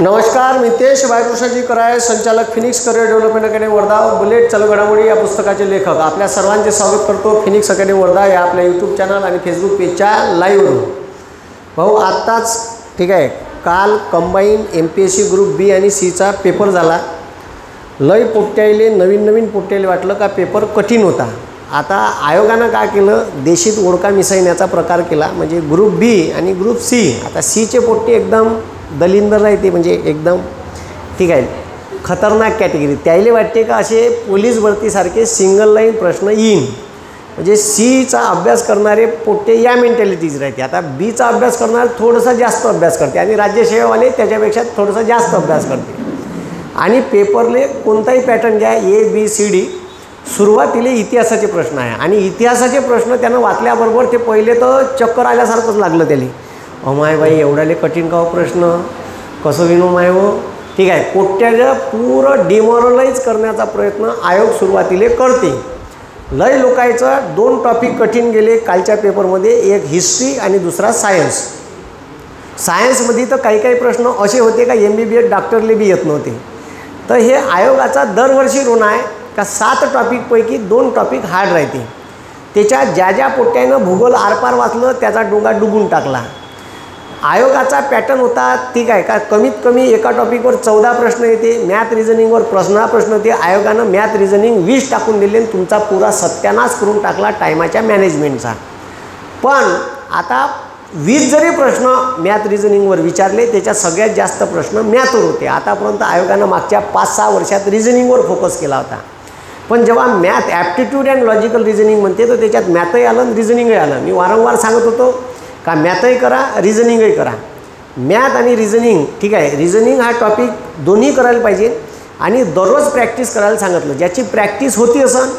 नमस्कार, मितेश बाळकृष्णजी कराय, संचालक Phoenix career development academy Wardha, bullet चालू घडामोडी या पुस्तकाचे लेखक. आपल्या सर्वांचे स्वागत करतो फिनिक्स अकॅडमी वर्धा या आपल्या यूट्यूब चॅनल आणि फेसबुक पेजच्या लाईव्हवरून. भाऊ, आत्ताच ठीक आहे, काल कंबाईन MPSC ग्रुप बी आणि सीचा पेपर झाला. लय पोट्याले नवीन पोट्याले वाटलं का पेपर कठीण होता. आता आयोगानं काय केलं, देशीत ओळखा मिसळण्याचा प्रकार केला. म्हणजे ग्रुप बी आणि ग्रुप सी, आता सीचे पोट्टे एकदम दलिंदर राहते, म्हणजे एकदम ठीक आहे खतरनाक कॅटेगरी. त्याला वाटते का असे पोलीस भरतीसारखे सिंगल लाईन प्रश्न येईन. म्हणजे सीचा अभ्यास करणारे पोट्टे या मेंटॅलिटीज राहते. आता बीचा अभ्यास करणारे थोडासा जास्त अभ्यास करते आणि राज्यसेवावाले त्याच्यापेक्षा थोडासा जास्त अभ्यास करते. आणि पेपरले कोणताही पॅटर्न घ्या, ABCD, सुरुवातीला इतिहासाचे प्रश्न आहे. आणि इतिहासाचे प्रश्न त्यानं वाचल्याबरोबर ते पहिले तर चक्कर आल्यासारखंच लागलं त्याला. माय बाई, एवढ्याले कठीण का प्रश्न, कसं विनो माय हो. ठीक आहे, पोट्ट्याचं पुरं डिमॉरलाइज करण्याचा प्रयत्न आयोग सुरुवातीला करते. लय लोकांचं 2 टॉपिक कठीण गेले कालच्या पेपरमध्ये, एक हिस्ट्री आणि दुसरा सायन्स. सायन्समध्ये तर काही प्रश्न असे होते का MBBS डॉक्टरले बी येत नव्हते. तर हे आयोगाचा दरवर्षी ऋण आहे का 7 टॉपिकपैकी 2 टॉपिक हार्ड राहते. त्याच्यात ज्या पोट्ट्यानं भूगोल आरपार वाचलं त्याचा डोंगा डुबून टाकला. आयोगाचा पॅटर्न होता ठीक आहे का, कमीत कमी एका टॉपिकवर 14 प्रश्न येते. मॅथ रिझनिंगवर प्रश्न येते. आयोगानं मॅथ रिझनिंग 20 टाकून दिले आणि तुमचा पुरा सत्यानाश करून टाकला टायमाच्या मॅनेजमेंटचा. पण आता 20 जरी प्रश्न मॅथ रिझनिंगवर विचारले, त्याच्यात सगळ्यात जास्त प्रश्न मॅथवर होते. आतापर्यंत आयोगानं मागच्या 5-6 वर्षात रिझनिंगवर फोकस केला होता. पण जेव्हा math aptitude and logical reasoning म्हणते तर त्याच्यात मॅथही आलं आणि रिझनिंगही आलं. मी वारंवार सांगत होतो का मॅथही करा, रिझनिंगही करा. मॅथ आणि रिझनिंग ठीक आहे, रिझनिंग हा टॉपिक दोन्ही करायला पाहिजे आणि दररोज प्रॅक्टिस करायला सांगितलं. ज्याची प्रॅक्टिस होती असं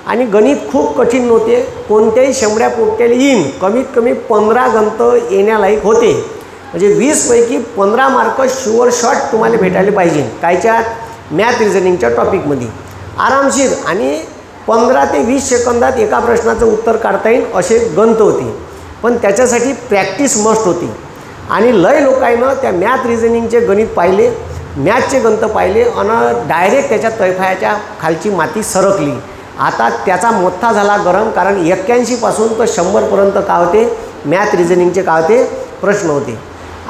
आणि गणित खूप कठीण नव्हते, कोणत्याही शेंबड्या पोट्ट्याला येईन, कमीत कमी 15 गंत येण्यालायक होते. म्हणजे 20 पैकी 15 मार्क शुअर शॉट तुम्हाला भेटायला पाहिजे. कायच्यात मॅथ रिझनिंगच्या टॉपिकमध्ये आरामशीर आणि 15 ते 20 सेकंदात एका प्रश्नाचं उत्तर काढता येईल असे गंत होते. पण त्याच्यासाठी प्रॅक्टिस मस्ट होती. आणि लय लोकांना त्या मॅथ रिझनिंगचे गणित पाहिले, मॅथचे गंत पाहिले आणि डायरेक्ट त्याच्या तैफायाच्या खालची माती सरकली. आता त्याचा मोठा झाला गरम, कारण 81 पासून तर 100पर्यंत काय होते, मॅथ रिझनिंगचे काय होते प्रश्न होते.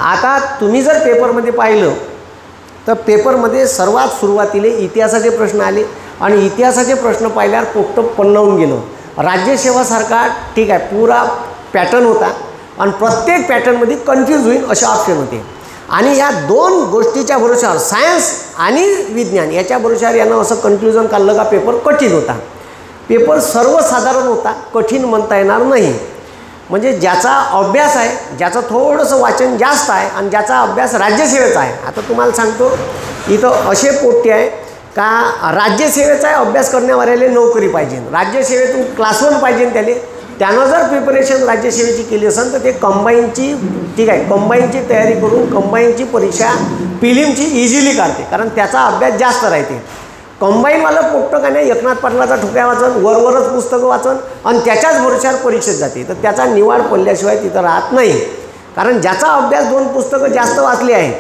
आता तुम्ही जर पेपरमध्ये पाहिलं तर पेपरमध्ये सर्वात सुरुवातीला इतिहासाचे प्रश्न आले आणि इतिहासाचे प्रश्न पाहिल्यावर पोट्ट पन्नावून गेलं. राज्यसेवासारखा ठीक आहे पुरा पॅटर्न होता आणि प्रत्येक पॅटर्नमध्ये कन्फ्यूज होईल असे ऑप्शन होते. आणि या 2 गोष्टीच्या भरोशावर, सायन्स आणि विज्ञान याच्या भरोशावर यानं असं कन्क्ल्युजन काढलं का पेपर कठीण होता. पेपर सर्वसाधारण होता, कठीण म्हणता येणार नाही. म्हणजे ज्याचा अभ्यास आहे, ज्याचं थोडंसं वाचन जास्त आहे आणि ज्याचा अभ्यास राज्यसेवेचा आहे. आता तुम्हाला सांगतो, इथं असे पोट्टे आहे का राज्यसेवेचा अभ्यास करण्यावाल्याला नोकरी पाहिजे, राज्यसेवेतून क्लास 1 पाहिजे त्यानं जर प्रिपरेशन राज्यसेवेची केली असेल तर ते कंबाईनची ठीक आहे, कंबाईनची तयारी करून कंबाईनची परीक्षा प्रिलिमची इझिली काढते, कारण त्याचा अभ्यास जास्त राहते. कंबाईनवालं पोट्ट का नाही एकनाथ पाटलाचा ठोक्या वाचन, वरवरच पुस्तकं वाचन आणि त्याच्याच भरोश्यावर परीक्षेत जाते. तर त्याचा निवाड पडल्याशिवाय तिथं राहत नाही. कारण ज्याचा अभ्यास 2 पुस्तकं जास्त वाचली आहे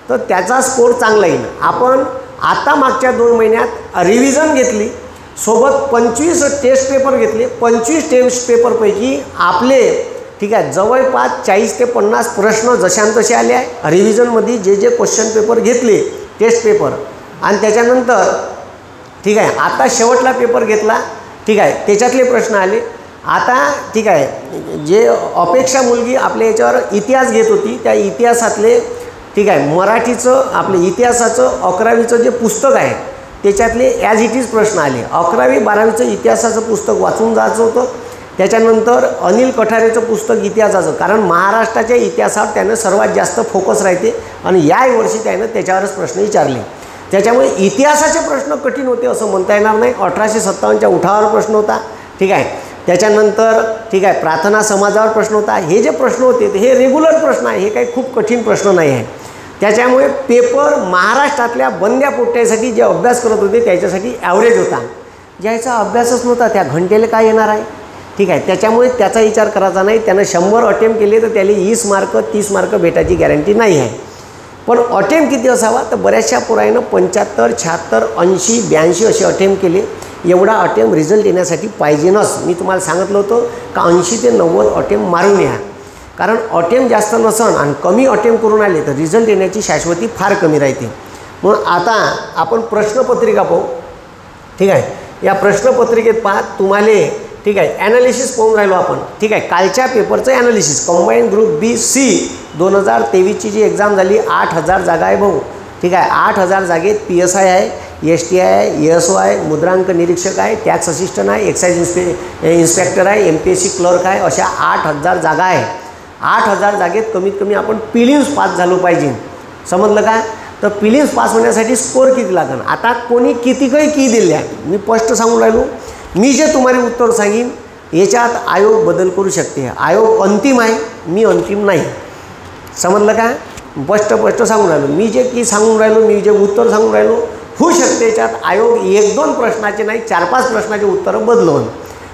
तर त्याचा स्कोर चांगला येईल. आपण आता मागच्या 2 महिन्यात रिव्हिजन घेतली, सोबत 25 टेस्ट पेपर घेतले. 25 टेस्ट पेपरपैकी आपले ठीक आहे जवळपास 40 ते 50 प्रश्न जशान तसे आले आहे. रिव्हिजनमध्ये जे क्वेश्चन पेपर घेतले टेस्ट पेपर आणि त्याच्यानंतर ठीक आहे आता शेवटला पेपर घेतला ठीक आहे, त्याच्यातले प्रश्न आले. आता ठीक आहे जे अपेक्षा मुलगी आपल्या याच्यावर इतिहास घेत होती त्या इतिहासातले ठीक आहे मराठीचं आपले इतिहासाचं 11वीचं जे पुस्तक आहे त्याच्यातले ॲज इट इज प्रश्न आले. 11वी 12वीचं इतिहासाचं पुस्तक वाचून जायचं होतं. त्याच्यानंतर अनिल कठारेचं पुस्तक इतिहासाचं, कारण महाराष्ट्राच्या इतिहासावर त्यानं सर्वात जास्त फोकस राहते आणि याही वर्षी त्यानं त्याच्यावरच प्रश्न विचारले. त्याच्यामुळे इतिहासाचे प्रश्न कठीण होते असं म्हणता येणार नाही. 1857च्या उठावावर प्रश्न होता ठीक आहे. त्याच्यानंतर ठीक आहे प्रार्थना समाजावर प्रश्न होता. हे जे प्रश्न होते हे रेग्युलर प्रश्न आहे, हे काही खूप कठीण प्रश्न नाही आहे. त्याच्यामुळे पेपर महाराष्ट्रातल्या बंद्या पोट्ट्यासाठी जे अभ्यास करत होते त्याच्यासाठी ॲव्हरेज होता. ज्याचा अभ्यासच नव्हता त्या घंटेला काय येणार आहे ठीक आहे. त्याच्यामुळे त्याचा विचार करायचा नाही. त्यानं 100 अटेम्प्ट केले तर त्याला 20 मार्क 30 मार्क भेटायची गॅरंटी नाही आहे. पण अटेम्प्ट किती असावा तर बऱ्याचशा पोरांना 75, 76, 80, 82 असे अटेम्प्ट केले. एवढा अटेम्प्ट रिझल्ट येण्यासाठी पाहिजेनच. मी तुम्हाला सांगितलं होतं का 80 ते 90 अटेम्प्ट मारून या. कारण अटेम्प्ट जास्त नसन आणि कमी अटेम्प्ट करून आले तर रिझल्ट येण्याची शाश्वती फार कमी राहते. म्हणून आता आपण प्रश्नपत्रिका पाहू. ठीक आहे, या प्रश्नपत्रिकेत पहा तुम्हाला ठीक आहे ॲनालिसिस पाहून राहिलो आपण. ठीक आहे, कालच्या पेपरचं analysis combine group B C 2023ची जी एक्झाम झाली 8000 जागा आहे भाऊ. ठीक आहे, 8000 जागेत PSI आहे, STI आहे, ASO आहे, मुद्रांक निरीक्षक आहे, टॅक्स असिस्टंट आहे, एक्साइज इन्स्पेक्टर आहे, MPSC क्लर्क आहे, अशा 8000 जागा आहे. 8000 जागेत कमीत कमी आपण प्रिलिम्स पास झालो पाहिजे. समजलं का? तर प्रिलिम्स पास होण्यासाठी स्कोर किती लागेल. आता कोणी किती काही की दिले आहे मी स्पष्ट सांगून राहिलो. मी जे तुम्हाला उत्तर सांगीन याच्यात आयोग बदल करू शकते. आयोग अंतिम आहे, मी अंतिम नाही. समजलं का? स्पष्ट सांगून राहिलो. मी जे की सांगून राहिलो, मी जे उत्तर सांगून राहिलो होऊ शकते याच्यात आयोग 1-2 प्रश्नाचे नाही 4-5 प्रश्नाचे उत्तरं बदलवून.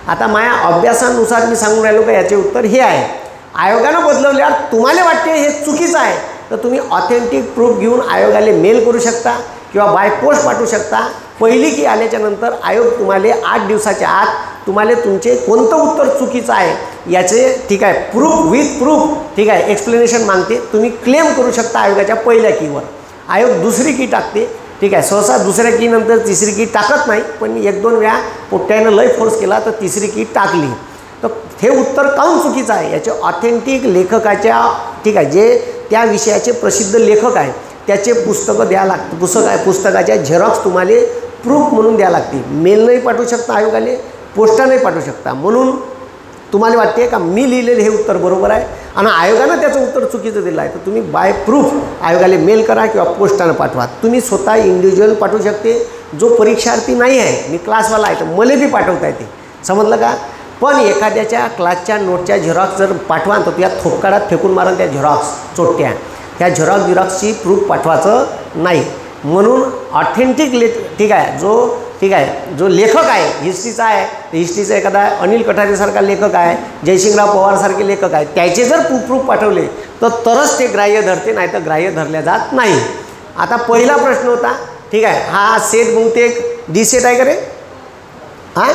आता माझ्या अभ्यासानुसार मी सांगून राहिलो का याचे उत्तर हे आहे. आयोगानं बदलवल्यावर तुम्हाला वाटते हे चुकीचं आहे तर तुम्ही ऑथेंटिक प्रूफ घेऊन आयोगाला मेल करू शकता किंवा बाय पोस्ट पाठवू शकता. पहिली की आल्याच्या नंतर आयोग तुम्हाला 8 दिवसाच्या आत तुम्हाला तुमचे कोणतं उत्तर चुकीचं आहे याचे ठीक आहे प्रूफ विथ प्रूफ ठीक आहे एक्सप्लेनेशन मागते. तुम्ही क्लेम करू शकता आयोगाच्या पहिल्या कीवर. आयोग दुसरी की टाकते. ठीक आहे, सहसा दुसऱ्या की नंतर तिसरी की टाकत नाही, पण 1-2 वेळा पोट्ट्यानं लय फोर्स केला तर तिसरी की टाकली. तर हे उत्तर काऊन चुकीचं आहे याचे ऑथेंटिक लेखकाच्या ठीक आहे जे त्या विषयाचे प्रसिद्ध लेखक आहे त्याचे पुस्तकं द्या लागते. पुस्तकाच्या झेरॉक्स तुम्हाला प्रूफ म्हणून द्या लागते. मेल नाही पाठवू शकता आयोगाले, पोस्टाने पाठवू शकता. म्हणून तुम्हाला वाटते का मी लिहिलेलं हे उत्तर बरोबर आहे आणि आयोगानं त्याचं उत्तर चुकीचं दिलं आहे तर तुम्ही बाय प्रूफ आयोगाला मेल करा किंवा पोस्टानं पाठवा. तुम्ही स्वतः इंडिव्हिज्युअल पाठवू शकते. जो परीक्षार्थी नाही आहे, मी क्लासवाला आहे तर मला बी पाठवता येते. समजलं का? पण एखाद्याच्या क्लासच्या नोटच्या झेरॉक्स जर पाठवा तर त्या थोपकाडात फेकून मारून त्या झेरॉक्स चोट्ट्या त्या झेरॉक्सची प्रूफ पाठवायचं नाही. म्हणून ऑथेंटिक ठीक आहे जो लेखक आहे हिस्ट्रीचा आहे तर हिस्ट्रीचा एखादा अनिल कठारेसारखा लेखक आहे, जयसिंगराव पवारसारखे लेखक आहे त्याचे जर प्रूफ पाठवले तर तरच ते ग्राह्य धरते, नाही तर ग्राह्य धरल्या जात नाही. आता पहिला प्रश्न होता ठीक आहे हा सेट बहुतेक डी सेट आहे का रे? हां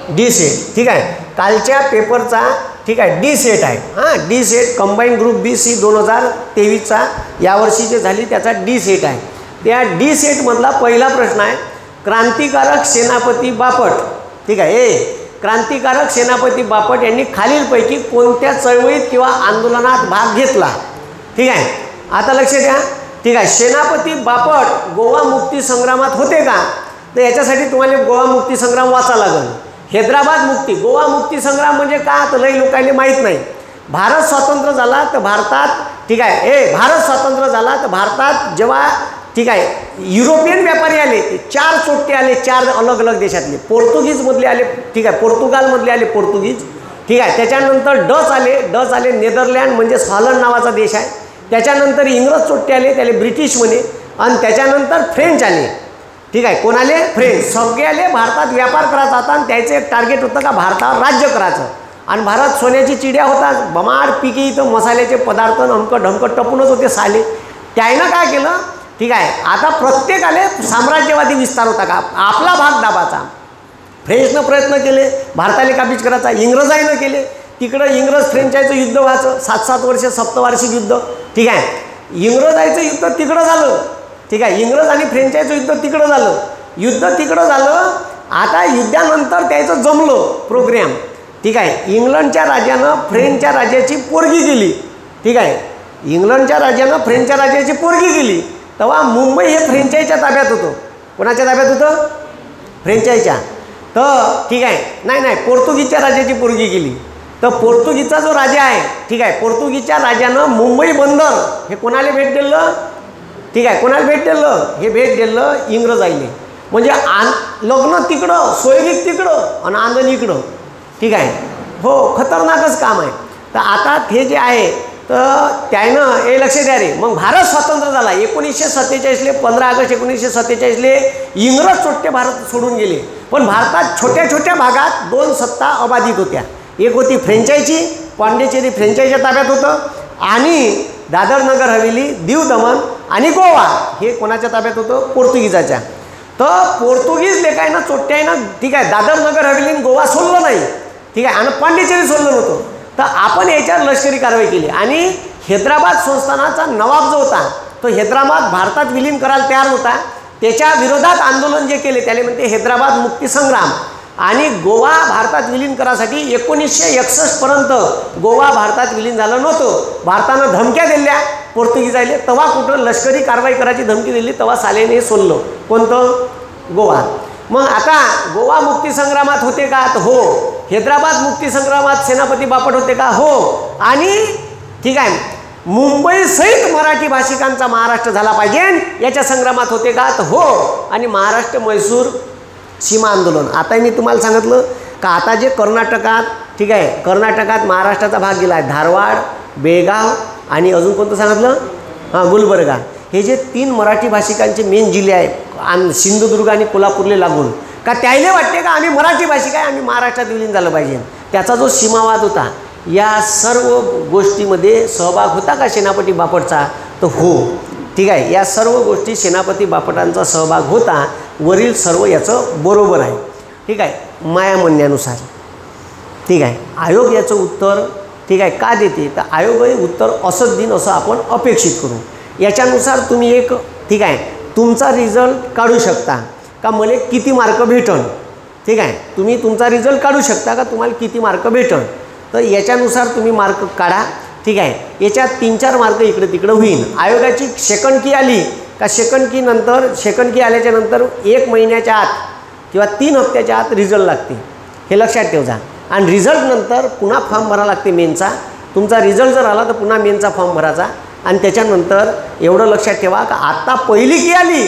डी सेट. ठीक आहे, कालच्या पेपरचा ठीक आहे डी सेट आहे. हां D set combine group B C 2023चा यावर्षी जे झाली त्याचा डी सेट आहे. त्या डी सेटमधला पहिला प्रश्न आहे क्रांतिकारक सेनापती बापट. ठीक आहे, क्रांतिकारक सेनापती बापट यांनी खालीलपैकी कोणत्या चळवळीत किंवा आंदोलनात भाग घेतला. ठीक आहे, आता लक्ष द्या. ठीक आहे, सेनापती बापट गोवा मुक्ती संग्रामात होते का? तर याच्यासाठी तुम्हाला गोवा मुक्ती संग्राम वाचा लागेल. हैदराबाद मुक्ती गोवा मुक्ती संग्राम म्हणजे का तर लई लोकांना माहीत नाही. भारत स्वतंत्र झाला तर भारतात ठीक आहे भारत स्वतंत्र झाला तर भारतात जेव्हा ठीक आहे युरोपियन व्यापारी आले ते 4 चोट्टे आले 4 अलग अलग देशातले. पोर्तुगीजमधले आले. ठीक आहे, पोर्तुगालमधले आले पोर्तुगीज. ठीक आहे, त्याच्यानंतर डच आले नेदरलँड म्हणजे हॉलंड नावाचा देश आहे. त्याच्यानंतर इंग्रज चोट्टे आले त्याले ब्रिटिश म्हणे आणि त्याच्यानंतर फ्रेंच आले. ठीक आहे, कोण आले? फ्रेंच. सगळे आले भारतात व्यापार करायचा होता आणि त्याचं एक टार्गेट होतं का भारतावर राज्य करायचं. आणि भारत सोन्याची चिड्या होता, बमाड पिकी इथं मसाल्याचे पदार्थ ढमकं टपूनच होते साले. त्यानं काय केलं? ठीक आहे, आता प्रत्येकाले साम्राज्यवादी विस्तार होता का आपला भाग दाबाचा. फ्रेंचनं प्रयत्न केले भारताला काबीज करायचा, इंग्रजाईनं केले. तिकडं इंग्रज फ्रेंचायचं युद्ध व्हायचं 7-7 वर्ष सप्तवार्षिक युद्ध. ठीक आहे, इंग्रजायचं युद्ध तिकडं झालं. ठीक आहे, इंग्रज आणि फ्रेंचायचं युद्ध तिकडं झालं. आता युद्धानंतर त्याचं जमलं प्रोग्रॅम. ठीक आहे, इंग्लंडच्या राजानं फ्रेंचच्या राजाची पोरगी केली. ठीक आहे, इंग्लंडच्या राजानं फ्रेंचच्या राजाची पोरगी केली तेव्हा मुंबई हे फ्रेंचायच्या ताब्यात होतं. कोणाच्या ताब्यात होतं? फ्रेंचायच्या. तर ठीक आहे नाही पोर्तुगीजच्या राजाची पोरगी केली तर पोर्तुगीजचा जो राजा आहे ठीक आहे पोर्तुगीजच्या राजानं मुंबई बंदर हे कोणाला भेट दिलं? ठीक आहे, कोणाला भेट दिलं? हे भेट दिलं इंग्रजाईले. म्हणजे लग्न तिकडं सोयरीक तिकडं आणि आंदोलन इकडं. ठीक आहे, हो खतरनाकच काम आहे. तर आता हे जे आहे तर त्यानं हे लक्ष द्या रे. मग भारत स्वतंत्र झाला 1947ले 15 ऑगस्ट 1947ले इंग्रज चोट्टे भारत सोडून गेले. पण भारतात छोट्या छोट्या भागात 2 सत्ता अबाधित होत्या. एक होती फ्रेंचायची, पांडिचेरी फ्रेंचायच्या ताब्यात होतं आणि दादर नगर हवेली दीव दमन आणि गोवा हे कोणाच्या ताब्यात होतं? पोर्तुगीजाच्या. तर पोर्तुगीज लेखायनं चोट्टे आहे ना, ठीक आहे, दादर नगर हवेली गोवा सोडलं नाही, ठीक आहे, आणि पांडिचेरी सोडलं नव्हतं. तर आपण याच्यावर लष्करी कारवाई केली आणि हैदराबाद संस्थानाचा नवाब जो होता तो हैदराबाद भारतात विलीन करायला तयार होता. त्याच्या विरोधात आंदोलन जे केले त्याला म्हणते हैदराबाद मुक्ती संग्राम. आणि गोवा भारतात विलीन करायसाठी 1961 पर्यंत गोवा भारतात विलीन झालं नव्हतं. भारतानं धमक्या दिल्या पोर्तुगीजायले, तेव्हा कुठं लष्करी कारवाई करायची धमकी दिली तेव्हा सालेने सोडलं. कोणतं? गोवा. मग आता गोवा मुक्ती संग्रामात होते का? तर हो. हैदराबाद मुक्ती संग्रामात सेनापती बापट होते का? हो. आणि ठीक आहे, मुंबई सहित मराठी भाषिकांचा महाराष्ट्र झाला पाहिजे याच्या संग्रामात होते का? तर हो. आणि महाराष्ट्र मैसूर सीमा आंदोलन. आता मी तुम्हाला सांगितलं का आता जे कर्नाटकात, ठीक आहे, कर्नाटकात महाराष्ट्राचा भाग गेला आहे, धारवाड, बेळगाव आणि अजून कोणतं सांगितलं? हां, गुलबर्गा. हे जे 3 मराठी भाषिकांचे मेन जिल्हे आहेत सिंधुदुर्ग आणि कोल्हापूरला लागून, का त्याला वाटते का आम्ही मराठी भाषिक आहे, आम्ही महाराष्ट्रात विलीन झालं पाहिजे. त्याचा जो सीमावाद होता या सर्व गोष्टीमध्ये सहभाग होता का सेनापती बापटचा? तर हो. ठीक आहे, या सर्व गोष्टी सेनापती बापटांचा सहभाग होता. वरील सर्व याचं बरोबर आहे. ठीक आहे, माया म्हणण्यानुसार. ठीक आहे, आयोग याचं उत्तर ठीक आहे का देते? तर आयोगही उत्तर असंच देईन असं आपण अपेक्षित करू. याच्यानुसार तुम्ही एक ठीक आहे तुमचा रिझल्ट काढू शकता का मला किती मार्क भेटन. ठीक आहे, तुम्ही तुमचा रिझल्ट काढू शकता का तुम्हाला किती मार्क भेटन. तर याच्यानुसार तुम्ही मार्क काढा. ठीक आहे, याच्यात 3-4 मार्क इकडे तिकडे होईल. आयोगाची सेकंड की आली का सेकंड की नंतर, सेकंड की आल्याच्या नंतर 1 महिन्याच्या आत किंवा 3 हप्त्याच्या आत रिझल्ट लागते, हे लक्षात ठेवा. आणि रिझल्ट नंतर पुन्हा फॉर्म भरावा लागते मेनचा. तुमचा रिझल्ट जर आला तर पुन्हा मेनचा फॉर्म भरायचा. आणि त्याच्यानंतर एवढं लक्षात ठेवा का आता पहिली की आली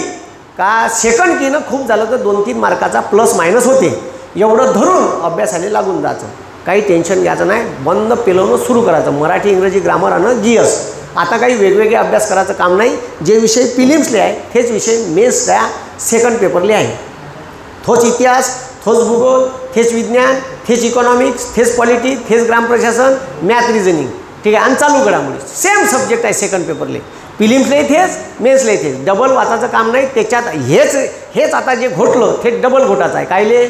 का सेकंड कीनं खूप झालं तर 2-3 मार्काचा प्लस मायनस होते. एवढं धरून अभ्यासाला लागून जायचं, काही टेन्शन घ्यायचं नाही. बंद पेलवणं सुरू करायचं. मराठी, इंग्रजी, ग्रामर आणि GS. आता काही वेगवेगळे अभ्यास करायचं काम नाही. जे विषय प्रिलिम्सले आहे तेच विषय मेन्सच्या सेकंड पेपरले आहे. तोच इतिहास, तोच भूगोल, तेच विज्ञान, तेच इकॉनॉमिक्स, तेच पॉलिटिक्स, तेच ग्रामप्रशासन, मॅथ, रिझनिंग. ठीक आहे, आणि चालू घडामोडी सेम सब्जेक्ट आहे सेकंड पेपरले. प्रिलिम्सले तेच, मेन्सले तेच. डबल वाचायचं काम नाही त्याच्यात. हेच आता जे घोटलं ते डबल घोटाचं आहे. कायले?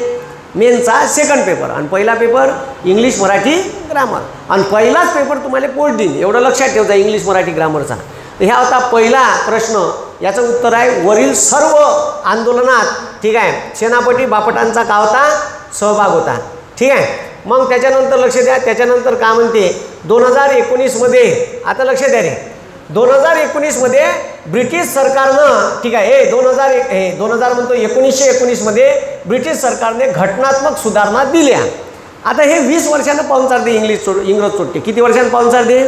मेनचा सेकंड पेपर. आणि पहिला पेपर इंग्लिश, मराठी, ग्रामर. आणि पहिलाच पेपर तुम्हाला पोस्ट देईन, एवढं लक्षात ठेवायचं इंग्लिश, मराठी, ग्रामरचा. तर ह्या होता पहिला प्रश्न. याचं उत्तर आहे वरील सर्व आंदोलनात ठीक आहे सेनापती बापटांचा का होता? सहभाग होता. ठीक आहे, मग त्याच्यानंतर लक्ष द्या. त्याच्यानंतर का म्हणते 2019 मध्ये, आता लक्ष द्या रे, 2019 मध्ये ब्रिटिश सरकारनं ठीक आहे 2000 म्हणतो 1919 मध्ये ब्रिटिश सरकारने घटनात्मक सुधारणा दिल्या. आता हे 20 वर्षांना पाहुणचार दे इंग्रज चोट्टे. किती वर्षांना पाहुणचार दे?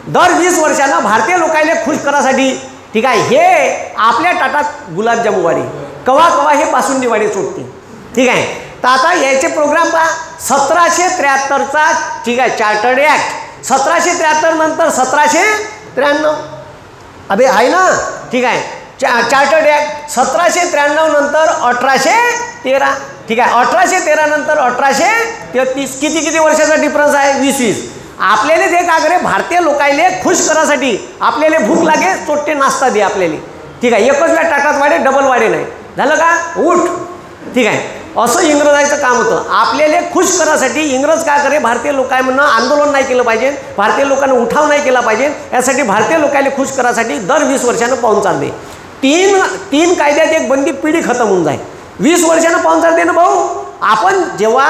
दर 20 वर्षांना भारतीय लोकांना खुश करासाठी ठीक आहे हे आपल्या ताटात गुलाबजामू वाढे, कवा कवा हे बासुंदी वाढे चोट्टे. ठीक आहे, तर आता याचे प्रोग्राम पहा. 1773चा ठीक आहे चार्टर्ड ॲक्ट. 1773 नंतर 1793 अबे आहे ना. ठीक आहे, चार्टर्ड ॲक्ट 1793 नंतर 1813. ठीक आहे, 1813 नंतर 1833. किती वर्षाचा डिफरन्स आहे? 20. आपल्याला ते का करे भारतीय लोकांना खुश करासाठी आपल्याला भूक लागे चोट्टे नाश्ता दे आपल्याला. ठीक आहे, एकच वेळा टाटात वाढे, डबल वाढे नाही झालं का? उठ. ठीक आहे, असं इंग्रजांचं काम होतं. आपल्याला खुश करासाठी इंग्रज काय करे भारतीय लोकांना आंदोलन नाही केलं पाहिजे, भारतीय लोकांना उठाव नाही केला पाहिजे. यासाठी भारतीय लोकांना खुश करासाठी दर 20 वर्षानं पाहुणचार दे. तीन कायद्यात एक बंदी पिढी खतम होऊन जाईल. 20 वर्षानं पाहुणचार दे ना भाऊ. आपण जेव्हा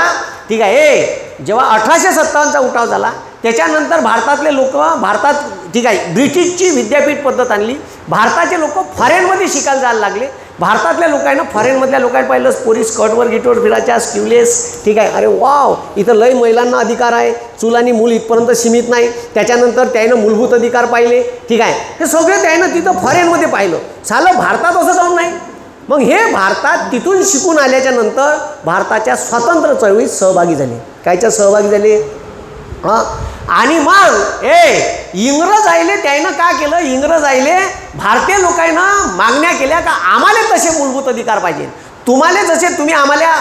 ठीक आहे जेव्हा 1857चा उठाव झाला त्याच्यानंतर भारतातले लोक भारतात ठीक आहे ब्रिटिशची विद्यापीठ पद्धत आणली. भारताचे लोक फॉरेनमध्ये शिकायला जायला लागले. भारतातल्या लोकांना फॉरेनमधल्या लोकांना पाहिलं पोरी स्कर्टवर गिटवर फिरायच्या स्क्यूलेस. ठीक आहे, अरे वाव इथं लय महिलांना अधिकार आहे, चूल आणि मूल इथपर्यंत सीमित नाही. त्याच्यानंतर त्यानं मूलभूत अधिकार पाहिले. ठीक आहे, हे सगळे त्यानं तिथं फॉरेनमध्ये पाहिलं. सालं भारतात असं जाऊन नाही. मग हे भारतात तिथून शिकून आल्याच्या नंतर भारताच्या स्वातंत्र्य चळवळीत सहभागी झाले. कायच्या सहभागी झाले? हां, आणि मग इंग्रज आले त्यानं काय केलं? इंग्रज आले भारतीय लोकांना मागण्या केल्या का आम्हाला तसे मूलभूत अधिकार पाहिजे. तुम्हाला जसे तुम्ही आम्हाला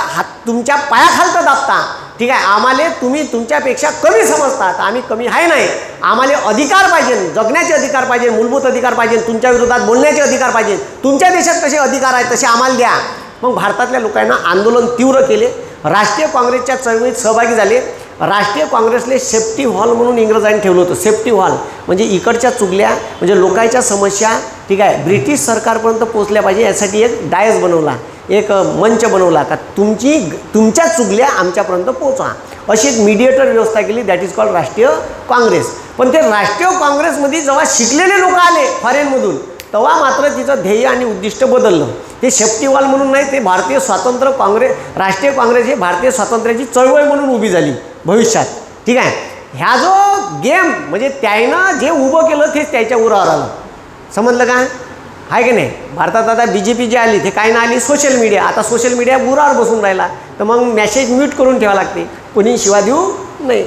तुमच्या पायाखालतं दाबता ठीक आहे, आम्हाला तुम्ही तुमच्यापेक्षा कमी समजतात, आम्ही कमी आहे नाही, आम्हाला अधिकार पाहिजे, जगण्याचे अधिकार पाहिजे, मूलभूत अधिकार पाहिजे, तुमच्या विरोधात बोलण्याचे अधिकार पाहिजे, तुमच्या देशात कसे अधिकार आहेत तसे आम्हाला द्या. मग भारतातल्या लोकांना आंदोलन तीव्र केले, राष्ट्रीय काँग्रेसच्या चळवळीत सहभागी झाले. राष्ट्रीय काँग्रेसले सेफ्टी हॉल म्हणून इंग्रजांनी ठेवलं होतं. सेफ्टी हॉल म्हणजे इकडच्या चुगल्या म्हणजे लोकांच्या समस्या ठीक आहे ब्रिटिश सरकारपर्यंत पोहोचल्या पाहिजे यासाठी एक डायस बनवला, एक मंच बनवला का तुमच्या चुगल्या आमच्यापर्यंत पोहोचा, अशी एक मीडिएटर व्यवस्था केली. दॅट इज कॉल्ड राष्ट्रीय काँग्रेस. पण ते राष्ट्रीय काँग्रेसमध्ये जेव्हा शिकलेले लोक आले फॉरेनमधून तेव्हा मात्र तिचं ध्येय आणि उद्दिष्ट बदललं. ते सेफ्टी वॉल म्हणून नाही, ते भारतीय स्वातंत्र्य काँग्रेस, राष्ट्रीय काँग्रेस ही भारतीय स्वातंत्र्याची चळवळ म्हणून उभी झाली भविष्यात. ठीक आहे, ह्या जो गेम म्हणजे त्यानं जे उभं केलं तेच त्याच्या उरावर आलं. समजलं का? आहे की नाही? भारतात आता BJP जी आली ते काय ना आली सोशल मीडिया. आता सोशल मीडिया उरावर बसून राहिला तर मग मॅसेज म्यूट करून ठेवा लागते, कोणी शिवा देऊ नाही,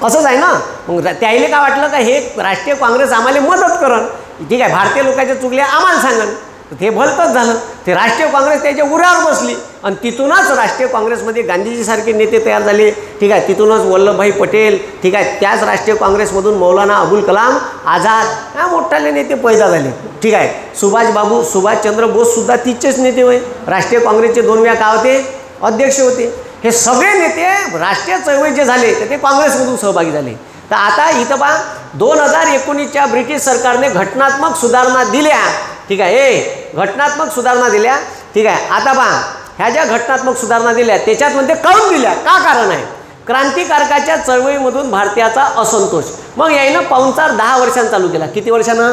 असंच आहे ना. मग त्याला काय वाटलं का हे राष्ट्रीय काँग्रेस आम्हाला मदत करण, ठीक आहे, भारतीय लोकांच्या चुकल्या आम्हाला सांगन, ते भलतंच झालं. ते राष्ट्रीय काँग्रेस त्याच्या उरावर बसली आणि तिथूनच राष्ट्रीय काँग्रेसमध्ये गांधीजीसारखे नेते तयार झाले. ठीक आहे, तिथूनच वल्लभभाई पटेल, ठीक आहे, त्याच राष्ट्रीय काँग्रेसमधून मौलाना अबुल कलाम आझाद ह्या मोठाले नेते पैदा झाले. ठीक आहे, सुभाषचंद्र बोससुद्धा तिथचेच नेते होय. राष्ट्रीय काँग्रेसचे 2 वेळा काय होते? अध्यक्ष होते. हे सगळे नेते राष्ट्रीय चळवळीत जे झाले तर ते काँग्रेसमधून सहभागी झाले. तर आता इथं पहा 2019च्या ब्रिटिश सरकारने घटनात्मक सुधारणा दिल्या. ठीक आहे, घटनात्मक सुधारणा दिल्या. ठीक आहे, आता पहा ह्या ज्या घटनात्मक सुधारणा दिल्या त्याच्यात म्हणते काऊन दिल्या, का कारण आहे? क्रांतिकारकाच्या चळवळीमधून भारतीयाचा असंतोष. मग यायनं पाहुणचार 10 वर्षांनी चालू केला. किती वर्षानं?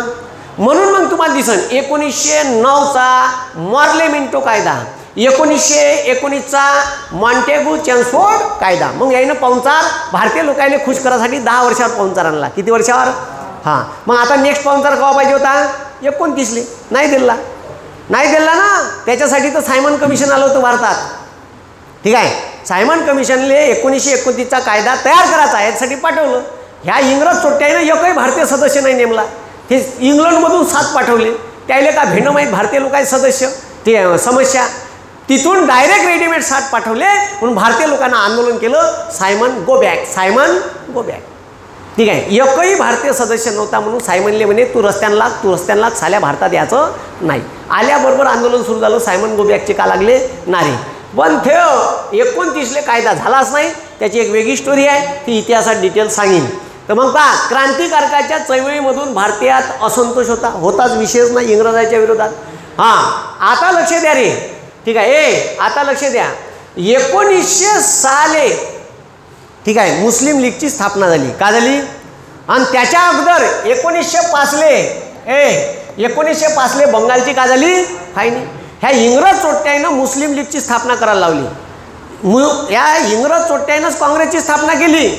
म्हणून मग तुम्हाला दिसन 1909चा मॉर्लेमिंटो कायदा, 1919चा मॉन्टेगू चेम्सफोर्ड कायदा. मग यायनं पाहुणचार भारतीय लोकांना खुश करायसाठी 10 वर्षावर पाहुणचार आणला. किती वर्षावर? हां, मग आता नेक्स्ट पाहुणचार केव्हा पाहिजे होता? 29ले. नाही दिला ना. त्याच्यासाठी तर सायमन कमिशन आलं होतं भारतात. ठीक आहे, सायमन कमिशनले 1929चा कायदा तयार करायचा यासाठी पाठवलं. ह्या इंग्रज चोट्यानं एकही भारतीय सदस्य नाही नेमला. हे इंग्लंडमधून 7 पाठवले. त्याला का भेणं माहीत भारतीय लोकांचे सदस्य ते समस्या. तिथून डायरेक्ट रेडीमेड 7 पाठवले म्हणून भारतीय लोकांना आंदोलन केलं. Simon go back. ठीक आहे, एकही भारतीय सदस्य नव्हता म्हणून सायमनले म्हणे तू रस्त्यानं साल्या भारतात यायचं नाही. आल्याबरोबर आंदोलन सुरू झालं. सायमन गो बॅकचे का लागले नारे. पण ते 29ले कायदा झालाच नाही. त्याची एक वेगळी स्टोरी आहे, ती इतिहासात डिटेल सांगेन. तर मग पहा क्रांतिकारकाच्या चळवळीमधून भारतीयात असंतोष होताच विशेष नाही इंग्रजांच्या विरोधात. हां, आता लक्ष द्या रे. ठीक आहे, आता लक्ष द्या. 1906 ठीक आहे मुस्लिम लीगची स्थापना झाली. का झाली? आणि त्याच्या अगोदर 1905ले बंगालची का झाली? फायनी. ह्या इंग्रज चोट्यानं मुस्लिम लीगची स्थापना करायला लावली. या इंग्रज चोट्यानंच काँग्रेसची स्थापना केली.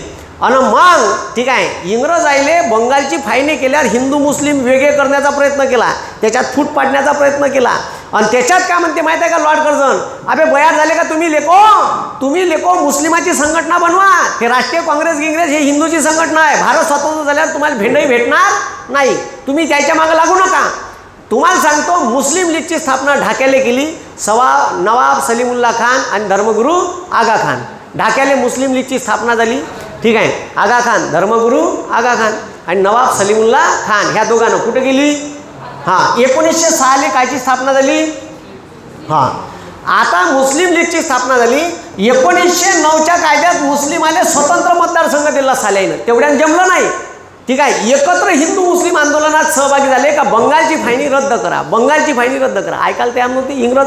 आणि मग ठीक आहे इंग्रज आले बंगालची फायनी केल्यावर हिंदू मुस्लिम वेगळे करण्याचा प्रयत्न केला, त्याच्यात फूट पाडण्याचा प्रयत्न केला. आणि त्याच्यात काय म्हणते माहिती आहे का लॉर्ड कर्झन? अबे बयार झाले का तुम्ही लेको मुस्लिमाची संघटना बनवा. हे राष्ट्रीय काँग्रेस हे हिंदूची संघटना आहे. भारत स्वतंत्र झाल्यावर तुम्हाला भेंडही भेटणार नाही, तुम्ही त्याच्या मागे लागू नका. तुम्हाला सांगतो मुस्लिम लीगची स्थापना ढाक्याला केली. नवाब सलीमुल्ला खान आणि धर्मगुरू आगा खान. ढाक्याला मुस्लिम लीगची स्थापना झाली. ठीक आहे, आगा खान, धर्मगुरू आगा खान आणि नवाब सलीमुल्ला खान ह्या दोघांना कुठे गेली? हां, 1906 कायची स्थापना झाली? हां, आता मुस्लिम लीगची स्थापना झाली. 1909च्या कायद्यात मुस्लिमाला स्वतंत्र मतदारसंघ दिला साल्यानं, तेवढ्यानं जमलं नाही. ठीक आहे, एकत्र हिंदू मुस्लिम आंदोलनात सहभागी झाले का बंगालची फायनी रद्द करा. ऐकायला तयार नव्हती इंग्रज.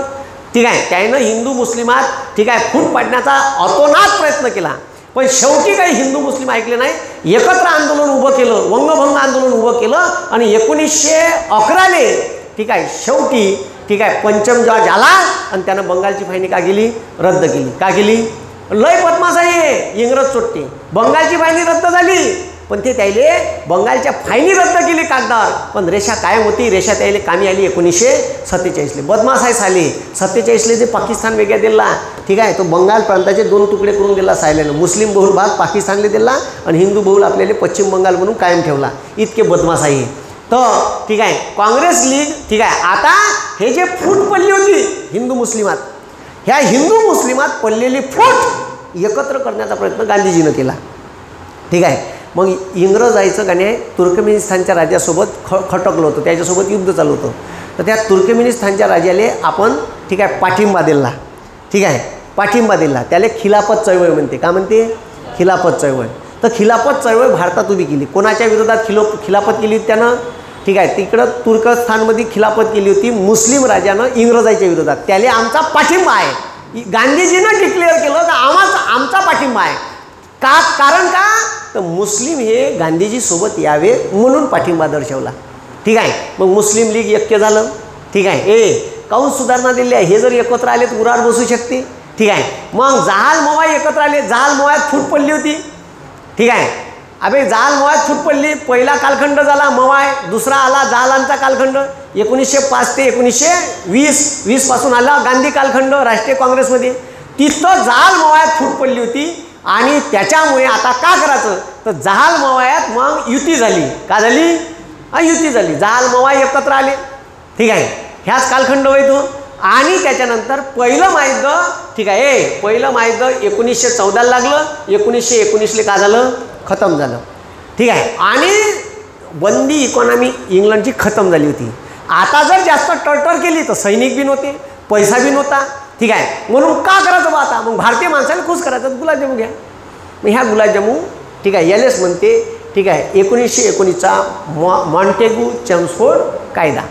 ठीक आहे, त्यानं हिंदू मुस्लिमात ठीक आहे फूट पाडण्याचा अतोनात प्रयत्न केला. पण शेवटी काही हिंदू मुस्लिम ऐकले नाही. एकत्र आंदोलन उभं केलं, वंगभंग आंदोलन उभं केलं आणि 1911ले ठीक आहे शेवटी ठीक आहे पंचम जेव्हा झाला आणि त्यानं बंगालची फायनी का गेली? रद्द केली. का गेली? लय बदमाशाही आहे इंग्रज चोट्टे. बंगालची फायनी रद्द झाली पण ते त्याले बंगालच्या फायनी रद्द केली कागदावर, पण रेषा कायम होती. रेषा त्याला कामी आली 1947ले. बदमाश आहे साली. 47ले जे पाकिस्तान वेगळा दिला ठीक आहे, तो बंगाल प्रांताचे 2 तुकडे करून दिला सायल्यानं. मुस्लिम बहुल भाग पाकिस्तानला दिला आणि हिंदू बहुल आपल्याला पश्चिम बंगाल म्हणून कायम ठेवला. इतके बदमाश आहे. तर ठीक आहे काँग्रेस लीग ठीक आहे. आता हे जे फूट पडली होती हिंदू मुस्लिमात, ह्या हिंदू मुस्लिमात पडलेली फूट एकत्र करण्याचा प्रयत्न गांधीजीनं केला. ठीक आहे. मग इंग्रजायचं का नाही तुर्कमेनिस्तानच्या राजासोबत खटकलं होतं, त्याच्यासोबत युद्ध चालू होतं. तर त्या तुर्कमेनिस्तानच्या राजाले आपण ठीक आहे पाठिंबा दिला. ठीक आहे, पाठिंबा दिला. त्याला खिलाफत चळवळ म्हणते. का म्हणते? खिलाफत चळवळ. तर खिलाफत चळवळ भारतात उभी केली. कोणाच्या विरोधात खिलाफत केली होती त्यानं? ठीक आहे, तिकडं तुर्कस्थानमध्ये खिलाफत केली होती मुस्लिम राजानं इंग्रजाच्या विरोधात. त्याला आमचा पाठिंबा आहे. गांधीजीनं डिक्लेअर केलं तर आमचा पाठिंबा आहे. का? कारण का? तर मुस्लिम हे गांधीजीसोबत यावे म्हणून पाठिंबा दर्शवला. ठीक आहे. मग मुस्लिम लीग ऐक्य झालं. ठीक आहे. काहून सुधारणा दिली आहे? हे जर एकत्र आले तर उराड बसू शकते. ठीक आहे. मग जहाल मवाई एकत्र आले. जहाल मवायात फूट पडली होती. ठीक आहे. अबे जहाल मवायात फूट पडली. पहिला कालखंड झाला मवाय, दुसरा आला जहालांचा कालखंड 1905 ते 1920 पासून आला गांधी कालखंड राष्ट्रीय काँग्रेसमध्ये. तिथं जहाल मवायात फूट पडली होती आणि त्याच्यामुळे आता का करायचं तर जहाल मवायात मग युती झाली. का झाली? युती झाली. जहाल मवाय एकत्र आले. ठीक आहे. ह्याच कालखंड होय तो. आणि त्याच्यानंतर पहिलं महायुद्ध ठीक आहे पहिलं महायुद्ध 1914 लागलं. 1919 का झालं? खतम झालं. ठीक आहे. आणि बंदी इकॉनॉमी इंग्लंडची खतम झाली होती. आता जर जास्त टरटर केली तर सैनिक बी नव्हते, पैसा बी नव्हता. ठीक आहे. म्हणून का करायचं बा आता? मग भारतीय माणसाला खुश करायचं, गुलाबजामू घ्या. मग ह्या गुलाबजामू ठीक आहे यालेच म्हणते. ठीक आहे. 1919चा मॉन्टेगू चेम्सफोर्ड कायदा.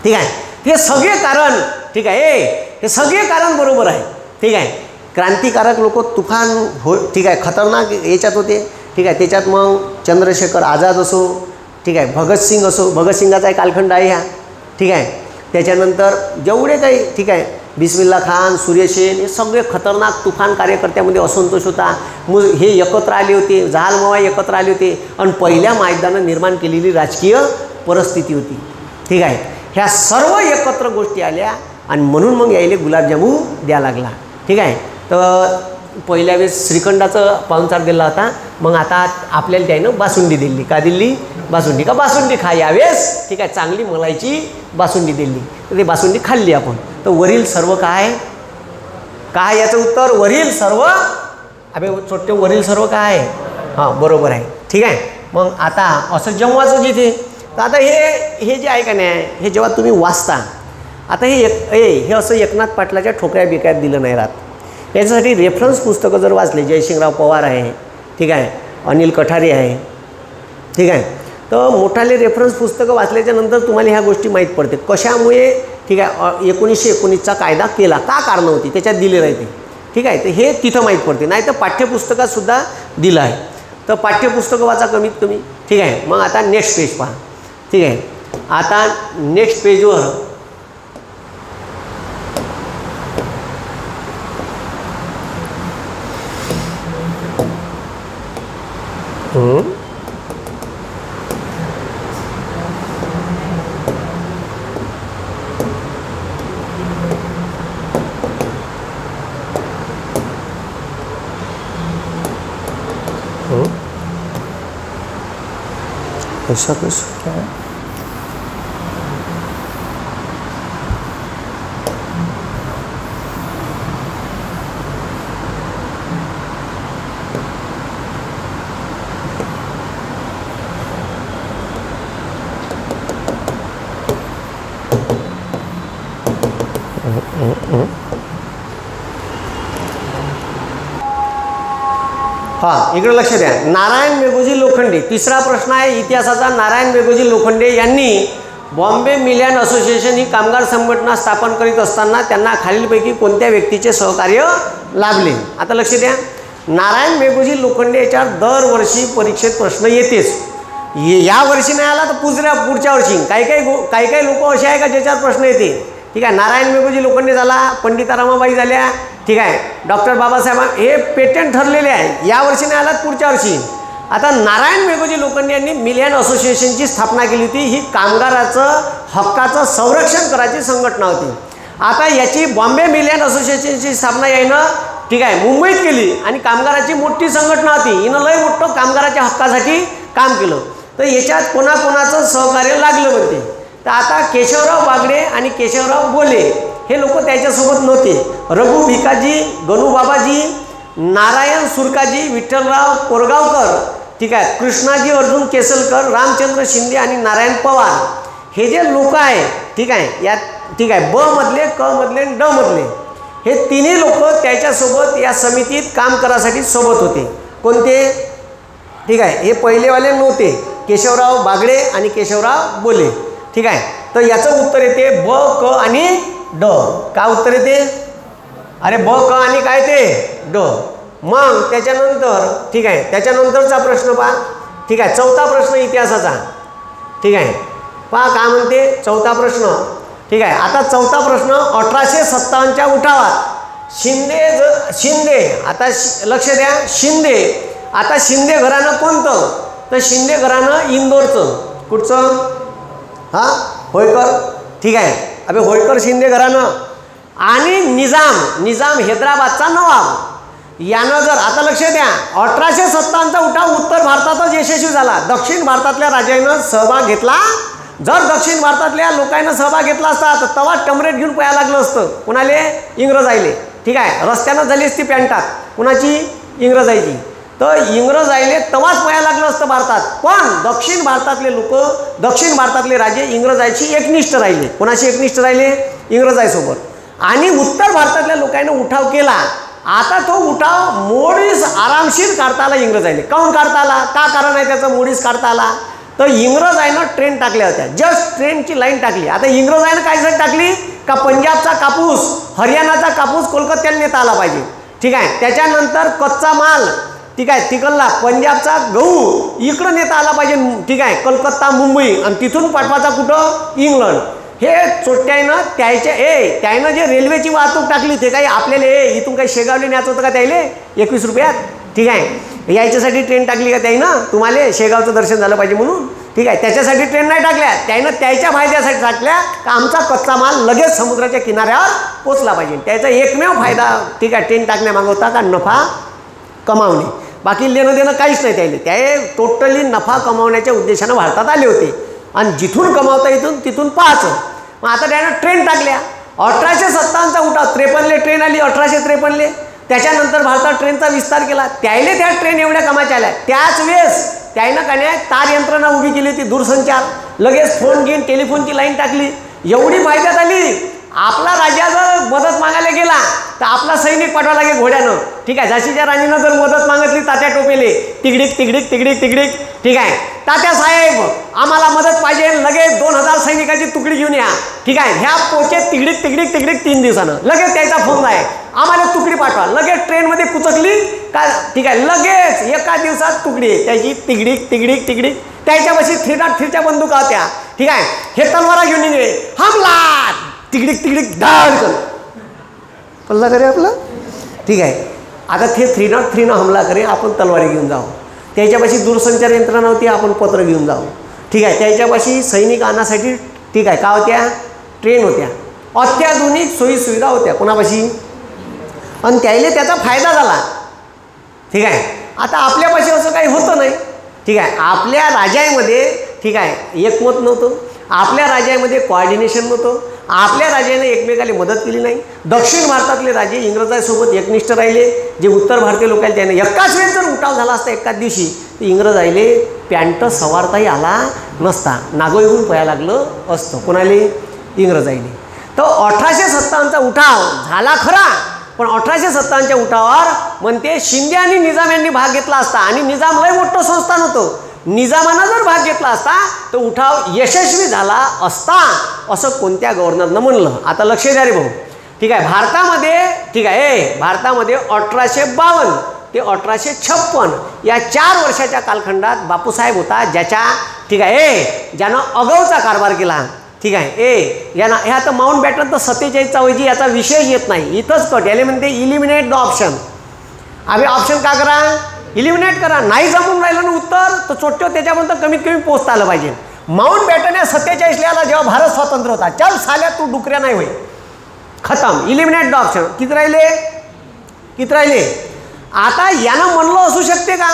ठीक आहे. हे सगळे कारण ठीक आहे हे सगळे कारण बरोबर आहे. ठीक आहे. क्रांतिकारक लोक तुफान हो ठीक आहे खतरनाक याच्यात होते. ठीक आहे. त्याच्यात मग चंद्रशेखर आझाद असो, ठीक आहे, भगतसिंग असो, भगतसिंगाचा एक कालखंड आहे ह्या. ठीक आहे. त्याच्यानंतर जेवढे काही ठीक आहे बिस्मिल्ला खान, सूर्य सेन हे सगळे खतरनाक तुफान कार्यकर्त्यामध्ये असंतोष होता. मग हे एकत्र आले होते. जहाल मवाई एकत्र आले होते आणि पहिल्या महायुद्धानं निर्माण केलेली राजकीय परिस्थिती होती. ठीक आहे. ह्या सर्व एकत्र गोष्टी आल्या आणि म्हणून मग यायले गुलाबजामू द्या लागला. ठीक आहे. तर पहिल्या वेळेस श्रीखंडाचं पाहुणचार दिला होता. मग आता आपल्याला त्यानं बासुंदी दिली. का दिली? बासुंदी. का बासुंदी खा यावेळेस. ठीक आहे. चांगली मलाईची बासुंदी दिली. तर ती बासुंदी खाल्ली आपण. तर वरील सर्व काय? काय याचं उत्तर? वरील सर्व. अबे छोटे वरील सर्व काय आहे? हां बरोबर आहे. ठीक आहे. मग आता असं जेव्हाचं जिथे तर आता हे जे आहे का नाही हे जेव्हा तुम्ही वाचता आता हे असं एकनाथ पाटलाच्या ठोकऱ्या बिकऱ्यात दिलं नाही राहत. याच्यासाठी रेफरन्स पुस्तकं जर वाचले जयसिंगराव पवार आहे. ठीक आहे. अनिल कठारे आहे. ठीक आहे. तर मोठाले रेफरन्स पुस्तकं वाचल्याच्या नंतर तुम्हाला ह्या गोष्टी माहीत पडते कशामुळे. ठीक आहे. 1919चा कायदा केला का कारण होती त्याच्यात दिले राहते. ठीक आहे. तर हे तिथं माहीत पडते. नाही तर पाठ्यपुस्तकातसुद्धा दिलं आहे. तर पाठ्यपुस्तकं वाचा कमीत कमी. ठीक आहे. मग आता नेक्स्ट पेज पहा. ठीक आहे. आता नेक्स्ट पेजवर ऐसा कैसा क्या है? हां इकडे लक्ष द्या. नारायण मेघोजी लोखंडे. तिसरा प्रश्न आहे इतिहासाचा. नारायण मेघोजी लोखंडे यांनी बॉम्बे मिल अँड असोसिएशन ही कामगार संघटना स्थापन करीत असताना त्यांना खालीलपैकी कोणत्या व्यक्तीचे सहकार्य लाभले? आता लक्ष द्या. नारायण मेघोजी लोखंडे याच्यावर दरवर्षी परीक्षेत प्रश्न येतेच. या वर्षी नाही आला तर पुढच्या वर्षी काही काही लोक असे आहे का ज्याच्यावर प्रश्न येते. ठीक आहे. नारायण मेघोजी लोखंडे झाला, पंडिता रमाबाई झाल्या. ठीक आहे. डॉक्टर बाबासाहेब हे पेटंट ठरलेले आहे. या वर्षी नाही आला पुढच्या वर्षी. आता नारायण मेघोजी लोखंडे यांनी मिल अँड असोसिएशनची स्थापना केली होती. ही कामगाराचं हक्काचं संरक्षण करायची संघटना होती. आता याची बॉम्बे मिल अँड असोसिएशनची स्थापना यानं ठीक आहे मुंबईत केली आणि कामगाराची मोठी संघटना होती. हिनं लय मोठं कामगाराच्या हक्कासाठी काम केलं. तर याच्यात कोणाकोणाचं सहकार्य लागलं म्हणते. तर आता केशवराव बागडे आणि केशवराव बोले हे लोक त्याच्यासोबत नव्हते. रघु भिकाजी, गणू बाबाजी नारायण सुरकाजी, विठ्ठलराव कोरगावकर, ठीक आहे, कृष्णाजी अर्जुन केसलकर, रामचंद्र शिंदे आणि नारायण पवार, हे जे लोक आहे, ठीक आहे, या ठीक आहे, ब मधले, क मधले, ड मधले, हे तिन्ही लोक त्याच्यासोबत या समितीत काम करायसाठी सोबत होते. कोणते? ठीक आहे, हे पहिलेवाले नव्हते, केशवराव बागडे आणि केशवराव बोले. ठीक आहे, तर याचं उत्तर येते ब, क आणि ड. का उत्तर येते? अरे ब, क आणि काय ते ड. मग त्याच्यानंतर ठीक आहे, त्याच्यानंतरचा प्रश्न पहा. ठीक आहे, चौथा प्रश्न इतिहासाचा. ठीक आहे, पहा काय म्हणते चौथा प्रश्न. ठीक आहे, आता चौथा प्रश्न 1857च्या उठावात शिंदे आता लक्ष द्या, शिंदे, आता शिंदे घराणं कोणतं? तर शिंदे घराणं इंदोरचं. कुठचं? हां, होळकर. ठीक आहे, अबे होळकर शिंदे घराणं. आणि निजाम हैदराबादचा नवाब यानं जर, आता लक्ष द्या, 1857चा उठाव उत्तर भारतातच यशस्वी झाला. दक्षिण भारतातल्या राजानं सहभाग घेतला. जर दक्षिण भारतातल्या लोकांना सहभाग घेतला असता तर तवा टमरेट घेऊन पळायला लागलं असतं. कुणाले? इंग्रजाईले. ठीक आहे, रस्त्यानं झाली असती पॅन्टात. कुणाची? इंग्रजाईची. तर इंग्रजाईले तवाच पळायला लागलं असतं भारतात. पण दक्षिण भारतातले लोक, दक्षिण भारतातले राजे इंग्रजाईशी एकनिष्ठ राहिले. कोणाशी एकनिष्ठ राहिले? इंग्रजाईसोबत. आणि उत्तर भारतातल्या लोकांनी उठाव केला. आता तो उठाव मोडीस आरामशीर काढता आला इंग्रजाईने. काऊन काढता आला? का कारण आहे त्याचं मोडीस काढता आला? तर इंग्रजाईनं ट्रेन टाकल्या होत्या. जस्ट ट्रेनची लाईन टाकली. आता इंग्रजाईनं काय टाकली? का पंजाबचा कापूस, हरियाणाचा कापूस कोलकात्याला नेता आला पाहिजे. ठीक आहे, त्याच्यानंतर कच्चा माल, ठीक आहे, तिकडला पंजाबचा गहू इकडं नेता आला पाहिजे. ठीक आहे, कलकत्ता, मुंबई, आणि तिथून पाठवायचा कुठं? इंग्लंड. हे चोट्यानं त्यानं जे रेल्वेची वाहतूक टाकली ते काही आपल्याला इथून काही शेगावले न्यायचं होतं का त्याला 21 रुपयात? ठीक आहे, यायच्यासाठी ट्रेन टाकली का त्यानं? तुम्हाला शेगावचं दर्शन झालं पाहिजे म्हणून. ठीक आहे, त्याच्यासाठी ट्रेन नाही टाकल्या, त्यानं त्याच्या फायद्यासाठी टाकल्या का आमचा कच्चा माल लगेच समुद्राच्या किनाऱ्यावर पोचला पाहिजे. त्याचा एकमेव फायदा, ठीक आहे, ट्रेन टाकण्यामागं होता का नफा कमावणे. बाकी लेणं देणं काहीच नाही त्याला. ते टोटली नफा कमावण्याच्या उद्देशानं भारतात आले होते. आणि जिथून कमावता येथून तिथून पाहायचं. मग आता त्यानं ट्रेन टाकल्या. 1857चा उठाव 53ले ट्रेन आली. 1853ले त्याच्यानंतर भारतात ट्रेनचा विस्तार केला. त्याला त्या ट्रेन एवढ्या कामाच्या आल्या. त्याच वेळेस त्यानं का नाही तार यंत्रणा उभी केली होती, दूरसंचार. लगेच फोन घेऊन टेलिफोनची लाईन टाकली. एवढी फायद्यात आली. आपला राजा जर मदत मागायला गेला तर आपला सैनिक पाठवा लागे घोड्यानं. ठीक आहे, झाशीच्या राणीनं जर मदत मागितली तात्या टोपेले, तिगडीक तिगडीक तिगडीक तिगडीक. ठीक आहे, तात्या साहेब आम्हाला मदत पाहिजे, लगेच 2000 सैनिकाची तुकडी घेऊन या. ठीक आहे, ह्या पोचे तिगडीक तिगडीक तिगडीक 3 दिवसानं लगेच त्याचा फोन आहे, आम्हाला तुकडी पाठवा. लगेच ट्रेनमध्ये कुचकली का? ठीक आहे, लगेच एका दिवसात तुकडी त्याची तिगडीक तिगडीक तिगडीक. त्याच्यापाशी 303च्या बंदुका होत्या. ठीक आहे, हे तलवारा घेऊन निघे, हमला, तिगडीक तिगडीक धाड पल्ला करे आपला. ठीक आहे, आता ते 303नं हमला करे, आपण तलवारी घेऊन जाऊ. त्याच्यापाशी दूरसंचार यंत्रणा होती, आपण पत्र घेऊन जाऊ. ठीक आहे, त्याच्यापाशी सैनिक आणण्यासाठी ठीक आहे का होत्या? ट्रेन होत्या. अत्याधुनिक सोयीसुविधा होत्या कोणापाशी. आणि त्याला त्याचा फायदा झाला. ठीक आहे, आता आपल्यापाशी असं काही होतं नाही. ठीक आहे, आपल्या राजामध्ये ठीक आहे एकमत नव्हतं. आपल्या राजामध्ये कोऑर्डिनेशन नव्हतं. आपल्या राजाने एकमेकाला मदत केली नाही. दक्षिण भारतातले राजे इंग्रजांसोबत एकनिष्ठ राहिले. जे उत्तर भारतीय लोक आहेत त्याने एकाच वेळेस जर उठाव झाला असता एकाच दिवशी तर इंग्रजाईले पॅन्ट सवारताही आला नसता, नागोईहून पळायला लागलं असतं. कोणाले? इंग्रजाईले. तर 1857चा उठाव झाला खरा, पण 1857च्या उठावावर म्हणते शिंदे आणि निजाम यांनी भाग घेतला असता. आणि निजाम लय मोठं संस्थान होतं. निजामानं जर भाग घेतला असता तर उठाव यशस्वी झाला असता असं कोणत्या गव्हर्नरनं म्हणलं. आता लक्ष द्या रे भाऊ. ठीक आहे, भारतामध्ये ठीक आहे भारतामध्ये 1852 ते 1856 या 4 वर्षाच्या कालखंडात बापूसाहेब होता, ज्याच्या ठीक आहे ज्यानं अगाऊचा कारभार केला. ठीक आहे, यानं ह्या तर माउंट बॅटन तर 47चा वैजी याचा विषय येत नाही. इथंच कट याले म्हणते eliminate the option. Abhi option का करा? इलिमिनेट करा. नाही जमून राहिलं ना उत्तर तर चोट्ट त्याच्यापर्यंत कमीत कमी पोचता आलं पाहिजे. माउंट बॅटन या 47ला आला जेव्हा भारत स्वतंत्र होता. चल साल्या तू डुकऱ्या नाही होय, खतम. Eliminate the option. किती राहिले? आता यानं म्हणलं असू शकते का?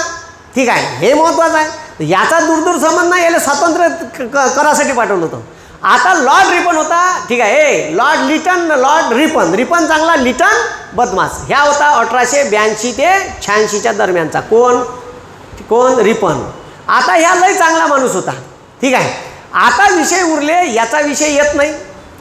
ठीक आहे, हे महत्त्वाचं आहे. याचा दूर संबंध नाही, याला स्वातंत्र्य करासाठी पाठवलं होतं. आता लॉर्ड रिपन होता, ठीक आहे, A Lord Lytton, Lord Ripon, Ripon चांगला, लिटन बदमाश. ह्या होता 1882 ते 86च्या दरम्यानचा. कोण कोण रिपन. आता ह्या लय चांगला माणूस होता, ठीक आहे. आता विषय उरले, याचा विषय येत नाही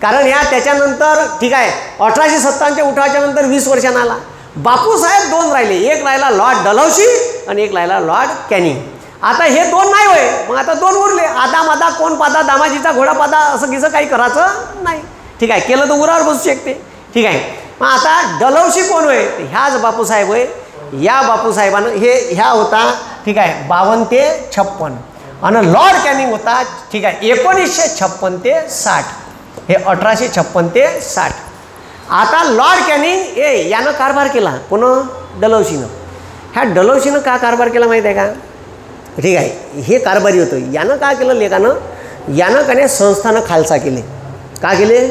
कारण ह्या त्याच्यानंतर, ठीक आहे, 1857च्या उठावाच्या नंतर 20 वर्षांना आला. बापूसाहेब दोन राहिले, एक राहिला लॉर्ड डलहौसी आणि एक राहिला लॉर्ड कॅनिंग. आता हे दोन नाही होय, मग आता दोन उरले. आदा मादा कोण पादा, दामाजीचा घोडा पादा, असं गिसं काही करायचं नाही, ठीक आहे. केलं तर उरावर बसू शकते, ठीक आहे. मग आता डलहौसी कोण होय, ह्याच बापूसाहेब होय. या बापूसाहेबानं हे ह्या होता, ठीक आहे, 52 ते 56 आणि लॉर्ड कॅनिंग होता, ठीक आहे, 1956 ते 60. हे 1856 ते 60. आता लॉर्ड कॅनिंग यानं कारभार केला, कोण, डलहौसीनं. ह्या डलहौसीनं का कारभार केला माहीत आहे का, ठीक आहे. हे कारभारी होतं. यानं काय केलं लेखानं, यानं का नाही संस्थानं खालसा केले. का केले,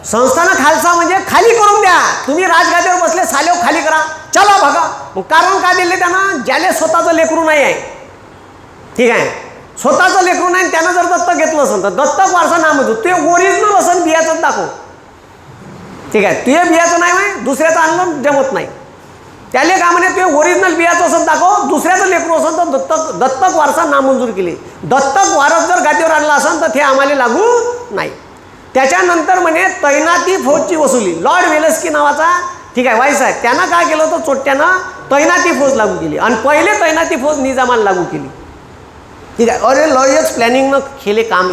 संस्थानं खालसा म्हणजे खाली करून द्या. तुम्ही राजगादीवर बसले, सालेव खाली करा, चला बघा. मग कारण काय दिले त्यांना, ज्याने स्वतःचं लेकरू नाही आहे, ठीक आहे, स्वतःचं लेकरू नाही, त्यानं जर दत्तक घेतलं असेल तर दत्तक वारसा नामजूर. ते ओरिजिनल असेल बियाचं दाखव, ठीक आहे. तुझे बियाचं नाही माहिती, दुसऱ्याचं आणलं जमत नाही. त्याले का म्हणे तुझे ओरिजिनल बियाचं असं दाखव, दुसऱ्याचं लेकरू असेल तर दत्तक वारसा नामंजूर केली. दत्तक वारस जर गादीवर आणला असेल तर ते आम्हाला लागू नाही. त्याच्यानंतर म्हणे तैनाती फौजची वसुली. लॉर्ड वेलेस्की नावाचा, ठीक आहे, वाईस आहे, त्यानं काय केलं होतं, चोट्ट्यानं तैनाती फौज लागू केली आणि पहिले तैनाती फौज निजामाला लागू केली, ठीक आहे. अरे लॉयच प्लॅनिंगनं केले काम.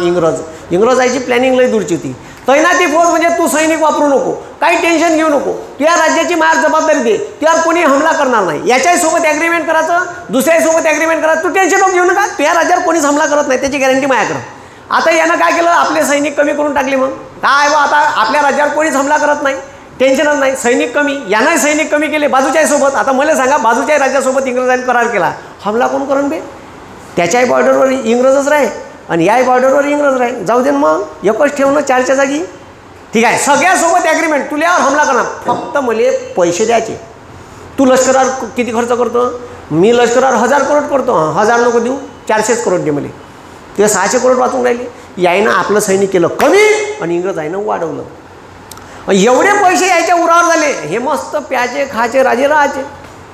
इंग्रजाची प्लॅनिंग लय दूरची होती. तैनाती फौज म्हणजे तू सैनिक वापरू नको, काही टेन्शन घेऊ नको, तुझ्या राज्याची मार जबाबदारी दे, तुझ्यावर कोणी हमला करणार नाही. याच्याही सोबत ॲग्रीमेंट करायचं, दुसऱ्याही सोबत ॲग्रीमेंट करायचं, तू टेन्शन घेऊ नका, तुझ्या राज्यावर कोणीच हमला करत नाही, त्याची गॅरंटी माझ्याकडं. आता यानं काय केलं, आपले सैनिक कमी करून टाकले. मग काय बा, आता आपल्या राज्यावर कोणीच हमला करत नाही, टेन्शनच नाही, सैनिक कमी. यानंही सैनिक कमी केले बाजूच्याही सोबत. आता मला सांगा, बाजूच्याही राज्यासोबत इंग्रजांनी करार केला, हमला कोण करून बे, त्याच्याही बॉर्डरवर इंग्रजच राहे आणि याही बॉर्डरवर इंग्रज राहे. जाऊ दे मग, एकच ठेवणं चारच्या जागी, ठीक आहे. सगळ्यासोबत ॲग्रीमेंट, तुल्यावर हमला करणार, फक्त मला पैसे द्यायचे. तू लष्करावर किती खर्च करतो, मी लष्करावर 1000 करोड करतो, 1000 नको देऊ, 400 करोड दे मला. ते 600 करोड वाचून राहिले. यायनं आपलं सैनिक केलं कमी आणि इंग्रजाईनं वाढवलं. एवढे पैसे यायच्या उरावर झाले, हे मस्त प्याचे खाचे राजे राहायचे,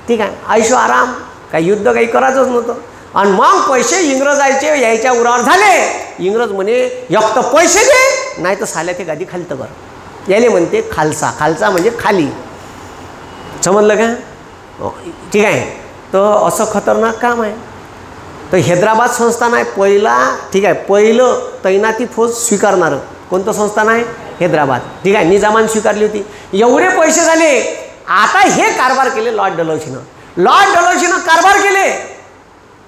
ठीक आहे, आयुष्य आराम, काही युद्ध काही करायचंच नव्हतं. आणि मग पैसे इंग्रजायचे यायच्या उरावर झाले. इंग्रज म्हणे एक तर पैसे दे, नाही तर साल्या ते गादी खालतं कर. याले म्हणते खालसा. खालसा म्हणजे खाली, समजलं का, ठीक आहे. तर असं खतरनाक काम आहे. तर हैदराबाद संस्थान आहे पहिला, ठीक आहे, पहिलं तैनाती फौज स्वीकारणारं कोणतं संस्थान आहे, हैदराबाद, ठीक आहे. निजामाने स्वीकारली होती. एवढे पैसे झाले. आता हे कारभार केले लॉर्ड डलहौसीनं. लॉर्ड डलहौसीनं कारभार केले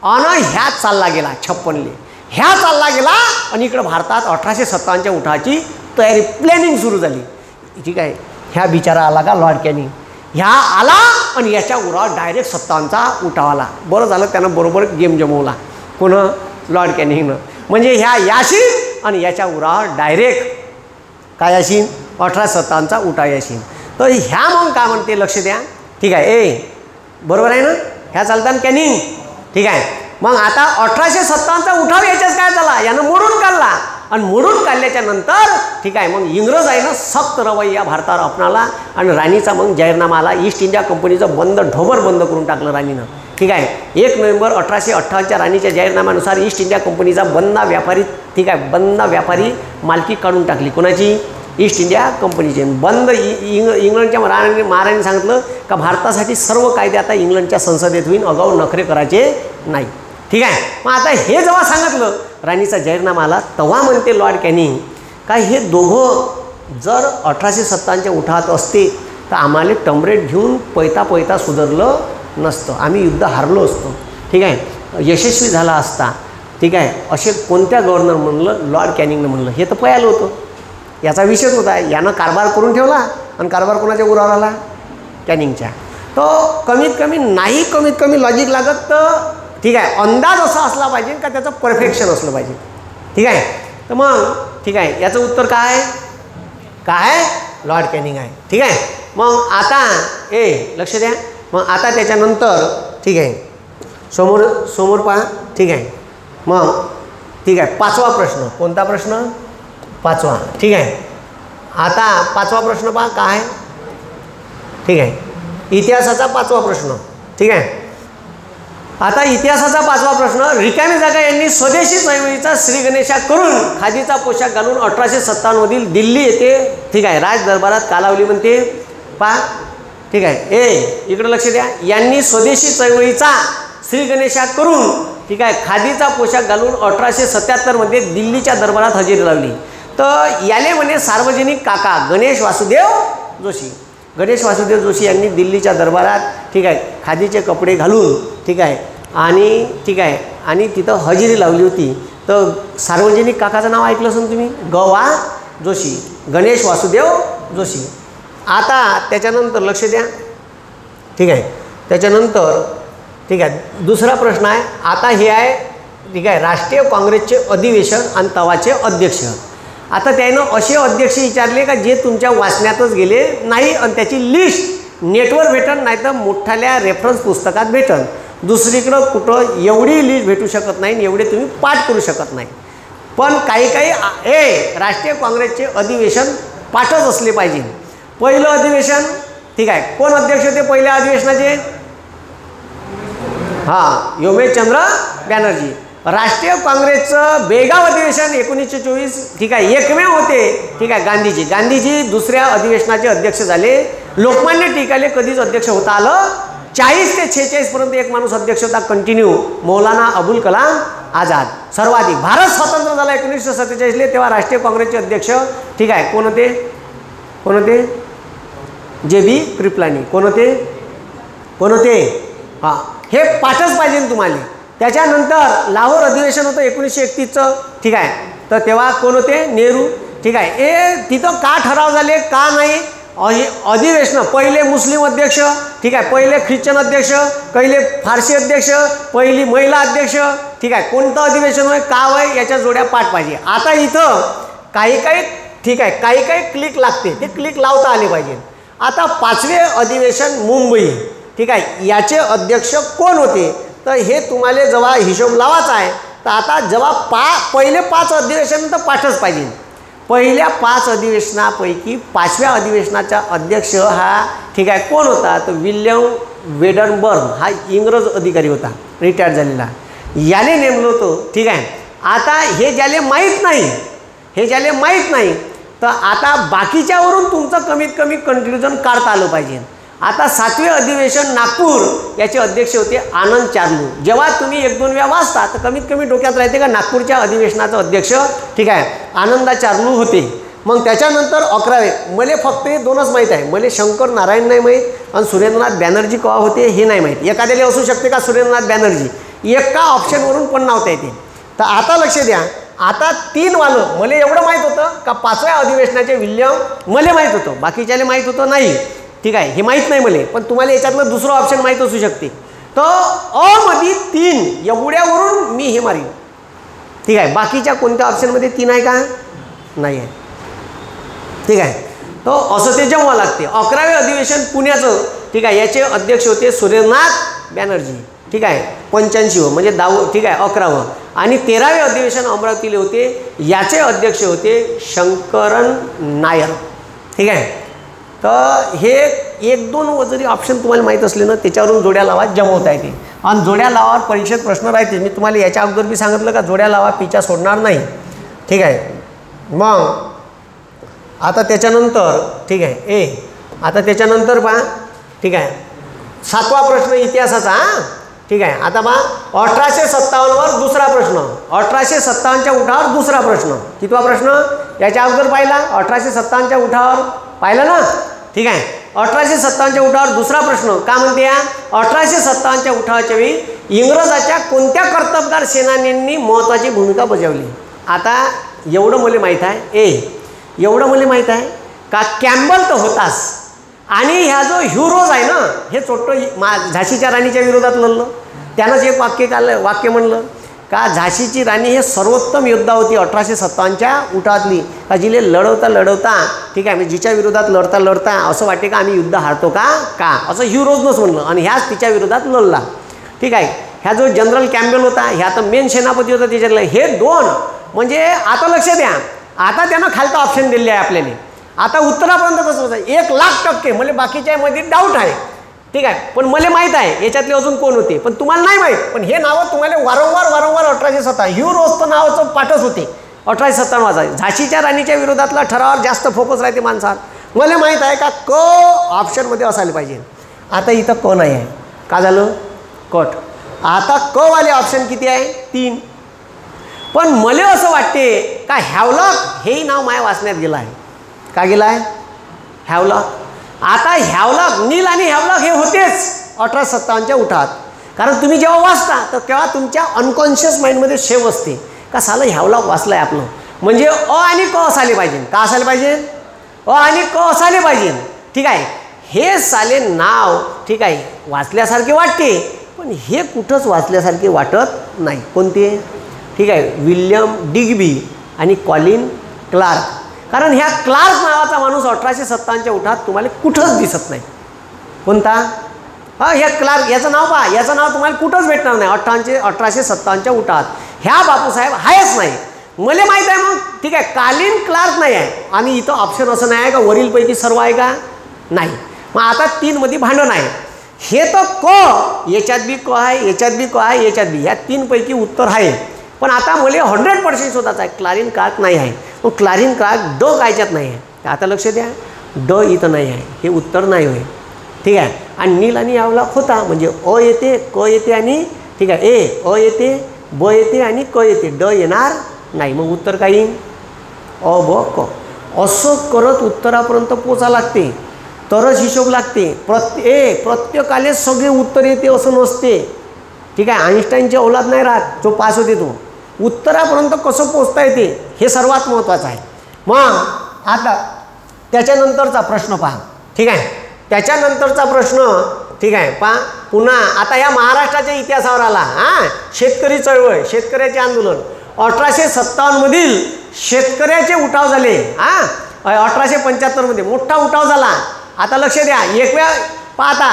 आणि ह्या चालला गेला 56ले. ह्या चालला गेला आणि इकडं भारतात 1857च्या उठावाची तयारी, प्लॅनिंग सुरू झाली, ठीक आहे. ह्या बिचारा आला का लॉर्ड कॅनिंग, ह्या आला आणि याच्या उरावर डायरेक्ट 57चा उठाव आला. बरं झालं त्यानं बरोबर गेम जमवला, कोण, लॉर्ड कॅनिंगनं. म्हणजे ह्या याशीन आणि याच्या उरावर डायरेक्ट काय याशीन, 1857चा उठाव याशीन. तर ह्या मग काय म्हणते, लक्ष द्या, ठीक आहे. बरोबर आहे ना, ह्या चालतात कॅनिंग, ठीक आहे. मग आता 1857चा उठाव याच्याच काय झाला, यानं मोडून काढला आणि मोडून काढल्याच्या नंतर, ठीक आहे, मग इंग्रजाईनं सक्त रवैया भारतावर अपनावला आणि राणीचा मग जाहीरनामा आला. ईस्ट इंडिया कंपनीचं बंद ढोबर बंद करून टाकलं राणीनं, ठीक आहे. 1 नोव्हेंबर 1858च्या राणीच्या जाहीरनाम्यानुसार ईस्ट इंडिया कंपनीचा बंदा व्यापारी, ठीक आहे, बंदा व्यापारी मालकी काढून टाकली. कोणाची, ईस्ट इंडिया कंपनीचे. बंद इंग्लंडच्या महाराणी सांगितलं का भारतासाठी सर्व कायदे आता इंग्लंडच्या संसदेत होईल, अगाऊ नखरे करायचे नाही, ठीक आहे. मग आता हे जेव्हा सांगितलं, राणीचा जाहीरनामा आला, तेव्हा म्हणते लॉर्ड कॅनिंग का हे दोघं जर 1857च्या उठावात असते तर आम्हाला टमरेट घेऊन पैता सुधारलं नसतं, आम्ही युद्ध हारलो असतो, ठीक आहे, यशस्वी झाला असता, ठीक आहे. असे कोणत्या गव्हर्नर म्हणलं, लॉर्ड कॅनिंगनं म्हणलं. हे तर पयालं होतं, याचा विषयच होता. यानं कारभार करून ठेवला आणि कारभार कोणाच्या उरावर आला, कॅनिंगच्या. तो कमीत कमी लॉजिक लागत, तर ठीक आहे, अंदाज असा असला पाहिजे का त्याचं परफेक्शन असलं पाहिजे, ठीक आहे. तर मग ठीक आहे, याचं उत्तर काय लॉर्ड कॅनिंग आहे, ठीक आहे. मग आता लक्ष द्या. मग आता त्याच्यानंतर, ठीक आहे, समोर पहा, ठीक आहे. मग ठीक आहे, 5वा प्रश्न. कोणता प्रश्न, 5वा. ठीक आहे. आता 5वा प्रश्न पहा काय. ठीक आहे. इतिहासाचा 5वा प्रश्न. ठीक आहे. आता इतिहासाचा 5वा प्रश्न. रिकामी जागा यांनी स्वदेशी चळवळीचा श्री गणेशा करून खादीचा पोशाख घालून 1857 मधील दिल्ली येथे ठीक आहे राज दरबारात कालावली म्हणते पहा. ठीक आहे. इकडे लक्ष द्या. यांनी स्वदेशी चळवळीचा श्री गणेशा करून ठीक आहे खादीचा पोशाख घालून 1877 मध्ये दिल्लीच्या दरबारात हजेरी लावली. तर याले म्हणे सार्वजनिक काका गणेश वासुदेव जोशी. गणेश वासुदेव जोशी यांनी दिल्लीच्या दरबारात ठीक आहे खादीचे कपडे घालून ठीक आहे आणि ठीक आहे आणि तिथं हजेरी लावली होती. तर सार्वजनिक काकाचं नाव ऐकलं असेल तुम्ही, ग.वा. जोशी, गणेश वासुदेव जोशी. आता त्याच्यानंतर लक्ष द्या. ठीक आहे. त्याच्यानंतर ठीक आहे दुसरा प्रश्न आहे. आता हे आहे ठीक आहे राष्ट्रीय काँग्रेसचे अधिवेशन आणि तवाचे अध्यक्ष. आता त्यानं असे अध्यक्ष विचारले का जे तुमच्या वाचण्यातच गेले नाही आणि त्याची लिस्ट नेटवर भेटन नाही तर मोठ्याल्या रेफरन्स पुस्तकात भेटन. दुसरीकडं कुठं एवढी लिस्ट भेटू शकत नाही, एवढे तुम्ही पाठ करू शकत नाही. पण काही राष्ट्रीय काँग्रेसचे अधिवेशन पाठच असले पाहिजे. पहिलं अधिवेशन ठीक आहे कोण अध्यक्ष होते पहिल्या अधिवेशनाचे. हां योमेशचंद्र बॅनर्जी. राष्ट्रीय काँग्रेसचं बेळगाव अधिवेशन 1924 ठीक आहे एकमेव होते ठीक आहे गांधीजी. गांधीजी दुसऱ्या अधिवेशनाचे अध्यक्ष झाले. लोकमान्य टिळकाले कधीच अध्यक्ष होता आलं. 40 ते 46 पर्यंत एक माणूस अध्यक्ष होता कंटिन्यू, मौलाना अबुल कलाम आझाद. सर्वाधिक भारत स्वतंत्र झाला 1947 तेव्हा राष्ट्रीय काँग्रेसचे अध्यक्ष ठीक आहे कोण होते. कोण होते. जे.बी. कृपलानी. कोण होते. हां हे पाठच पाहिजे तुम्हाला. त्याच्यानंतर लाहोर अधिवेशन होतं 1931चं ठीक आहे. तर तेव्हा कोण होते. नेहरू. ठीक आहे. तिथं का ठराव झाले का नाही. अधिवेशन पहिले मुस्लिम अध्यक्ष ठीक आहे, पहिले ख्रिश्चन अध्यक्ष, पहिले फारसी अध्यक्ष, पहिली महिला अध्यक्ष ठीक आहे. कोणतं अधिवेशन होय का होय याच्या जोड्या पाठ पाहिजे. आता इथं काही ठीक आहे काही क्लिक लागते ते क्लिक लावता आले पाहिजे. आता 5वे अधिवेशन मुंबई ठीक आहे याचे अध्यक्ष कोण होते. तर हे तुम्हाला जेव्हा हिशोब लावायचा आहे तर आता जेव्हा पहिले 5 अधिवेशन तर पाठच पाहिजे. पहिल्या 5 अधिवेशनापैकी 5व्या अधिवेशनाचा अध्यक्ष हा ठीक आहे कोण होता. तर विल्यम वेडनबर्ग हा इंग्रज अधिकारी होता रिटायर्ड झालेला. याने नेमलं होतं ठीक आहे. आता हे ज्याले माहीत नाही तर आता बाकीच्यावरून तुमचं कमीत कमी कन्क्ल्युजन काढता आलं पाहिजे. आता 7वे अधिवेशन नागपूर याचे अध्यक्ष होते आनंद चार्लू. जेव्हा तुम्ही 1-2 वेळा वाचता तर कमीत कमी डोक्यात राहते का नागपूरच्या अधिवेशनाचा अध्यक्ष ठीक आहे आनंदा चार्लू होते. मग त्याच्यानंतर 11वे मला फक्त हे 2च माहीत आहे. मला शंकर नारायण नाही माहीत आणि सुरेंद्रनाथ बॅनर्जी केव्हा होते हे नाही माहीत. एखाद्याला असू शकते का सुरेंद्रनाथ बॅनर्जी एका ऑप्शनवरून पण नावता येते. तर आता लक्ष द्या. आता 3 वालं मला एवढं माहीत होतं का 5व्या अधिवेशनाचे विल्यम मला माहीत होतं, बाकीच्याला माहीत होतं नाही ठीक आहे. हे माहीत नाही मला, पण तुम्हाला याच्यातलं दुसरं ऑप्शन माहीत असू शकते. तर मध्ये 3 एवढ्यावरून मी हे मारीन ठीक आहे. बाकीच्या कोणत्या ऑप्शनमध्ये 3 आहे का नाही आहे ठीक आहे. तो असं ते जेव्हा लागते. 11वे अधिवेशन पुण्याचं ठीक आहे याचे अध्यक्ष होते सुरेंद्रनाथ बॅनर्जी ठीक आहे 85 म्हणजे 10 ठीक आहे 11वं. आणि 13वे अधिवेशन अमरावतीले होते. याचे अध्यक्ष होते शंकरन नायर ठीक आहे. तर हे 1-2 जरी ऑप्शन तुम्हाला माहीत असले ना त्याच्यावरून जोड्या लावा जमवता येते. आणि जोड्या लावावर परीक्षेत प्रश्न राहते. मी तुम्हाला याच्या अगोदर बी सांगितलं का जोड्या लावा पिछा सोडणार नाही ठीक आहे. मग आता त्याच्यानंतर ठीक आहे आता त्याच्यानंतर पहा ठीक आहे 7वा प्रश्न इतिहासाचा ठीक आहे. आता पहा 1857वर दुसरा प्रश्न. 1857च्या उठावर दुसरा प्रश्न. कितवा प्रश्न याच्या अगोदर पाहिला 1857च्या उठावर पाहिला ना ठीक आहे. 1857च्या उठावर दुसरा प्रश्न का म्हणते. 1857च्या उठावाच्या वेळी इंग्रजाच्या कोणत्या कर्तबगार सेनानींनी महत्त्वाची भूमिका बजावली. आता एवढं मला माहीत आहे एवढं मला माहीत आहे का कॅम्बल तर होताच. आणि ह्या जो ह्युरोज आहे ना हे छोटं झाशीच्या राणीच्या विरोधात लढलं. त्यानंच एक वाक्य म्हणलं का झाशीची राणी हे सर्वोत्तम योद्धा होती 1857च्या उठावातली का जिले लढवता ठीक आहे. म्हणजे जिच्या विरोधात लढता असं वाटे का आम्ही युद्ध हारतो का असं ह्युरोजनंच म्हणलं. आणि ह्याच तिच्या विरोधात लढला ठीक आहे. ह्या जो जनरल कॅम्बेल होता ह्या तर मेन सेनापती होता त्याच्यातला. हे 2 म्हणजे आता लक्ष द्या आता त्यानं खालचा ऑप्शन दिले आहे आपल्याला. आता उत्तरापर्यंत कसं होतं 1,00,000% म्हणजे बाकीच्यामध्ये डाऊट आहे, ठीक आहे. पण मला माहीत आहे याच्यातले अजून कोण होते, पण तुम्हाला नाही माहीत. पण हे नावं तुम्हाला वारंवार 1857 ह्यू रोजचं नावाचं पाठच होते. 1857 वाजायचं. झाशीच्या राणीच्या विरोधातला ठरावावर जास्त फोकस राहते माणसात. मला माहीत आहे का क ऑप्शनमध्ये असायला पाहिजे. आता इथं क नाही आहे, का झालं कट. आता क वाले ऑप्शन किती आहे 3. पण मला असं वाटते का हॅवलॉक हेही नाव माया वाचण्यात गेलं आहे. का गेलं आहे हॅवलॉक. आता हॅवलॉक नील आणि हॅवलॉक हे होतेच 1857च्या उठात. कारण तुम्ही जेव्हा वाचता तर तेव्हा तुमच्या अनकॉन्शियस माइंडमध्ये शेव असते का सालं हॅवलॉक वाचलं आहे आपलं, म्हणजे अ आणि क असायला पाहिजे. का असायला पाहिजे अ आणि क असायला पाहिजे, ठीक आहे. हे साले नाव ठीक आहे वाचल्यासारखे वाटते, पण हे कुठंच वाचल्यासारखे वाटत नाही. कोणते ठीक आहे विल्यम डिग्बी आणि कॉलिन क्लार्क. कारण ह्या क्लार्क नावाचा माणूस 1857च्या उठात तुम्हाला कुठंच दिसत नाही. कोणता ह्या क्लार्क याचं नाव पहा, याचं नाव तुम्हाला कुठंच भेटणार नाही 1857च्या उठात. ह्या बापूसाहेब आहेच नाही. मला माहीत आहे मग ठीक आहे कॉलिन क्लार्क नाही आहे. आणि इथं ऑप्शन असं नाही आहे का वरीलपैकी सर्व आहे का नाही. मग आता 3 मध्ये भांडण आहे. हे तर क याच्यात बी क आहे, याच्यात बी क आहे, याच्यात बी, ह्या 3 पैकी उत्तर आहे. पण आता मला 100% शोधायचं आहे क्लारिन क्लार्क नाही आहे. मग क्लारिन क्लार्क ड कायच्यात नाही आहे. आता लक्ष द्या ड इथं नाही आहे, हे उत्तर नाही होय, ठीक आहे. आणि नील आणि हॅवलॉक होता म्हणजे अ येते क येते आणि ठीक आहे ए अ येते ब येते आणि क येते, ड येणार नाही. मग उत्तर काही अ ब क. असं करत उत्तरापर्यंत पोचा लागते, तरच हिशोब लागते. प्रत्येकाले सगळे उत्तर येते असं नसते, ठीक आहे. आईन्स्टाईनची औलाद नाही राहत जो पास होते तो. उत्तरापर्यंत कसं पोचता येते हे सर्वात महत्त्वाचं आहे. मग आता त्याच्यानंतरचा प्रश्न पहा, ठीक आहे. त्याच्यानंतरचा प्रश्न ठीक आहे पहा पुन्हा. आता या महाराष्ट्राच्या इतिहासावर आला. शेतकरी चळवळ, शेतकऱ्याचे आंदोलन 1857 मधील शेतकऱ्याचे उठाव झाले. 1875 मध्ये मोठा उठाव झाला. आता लक्ष द्या एक वेळ पाहता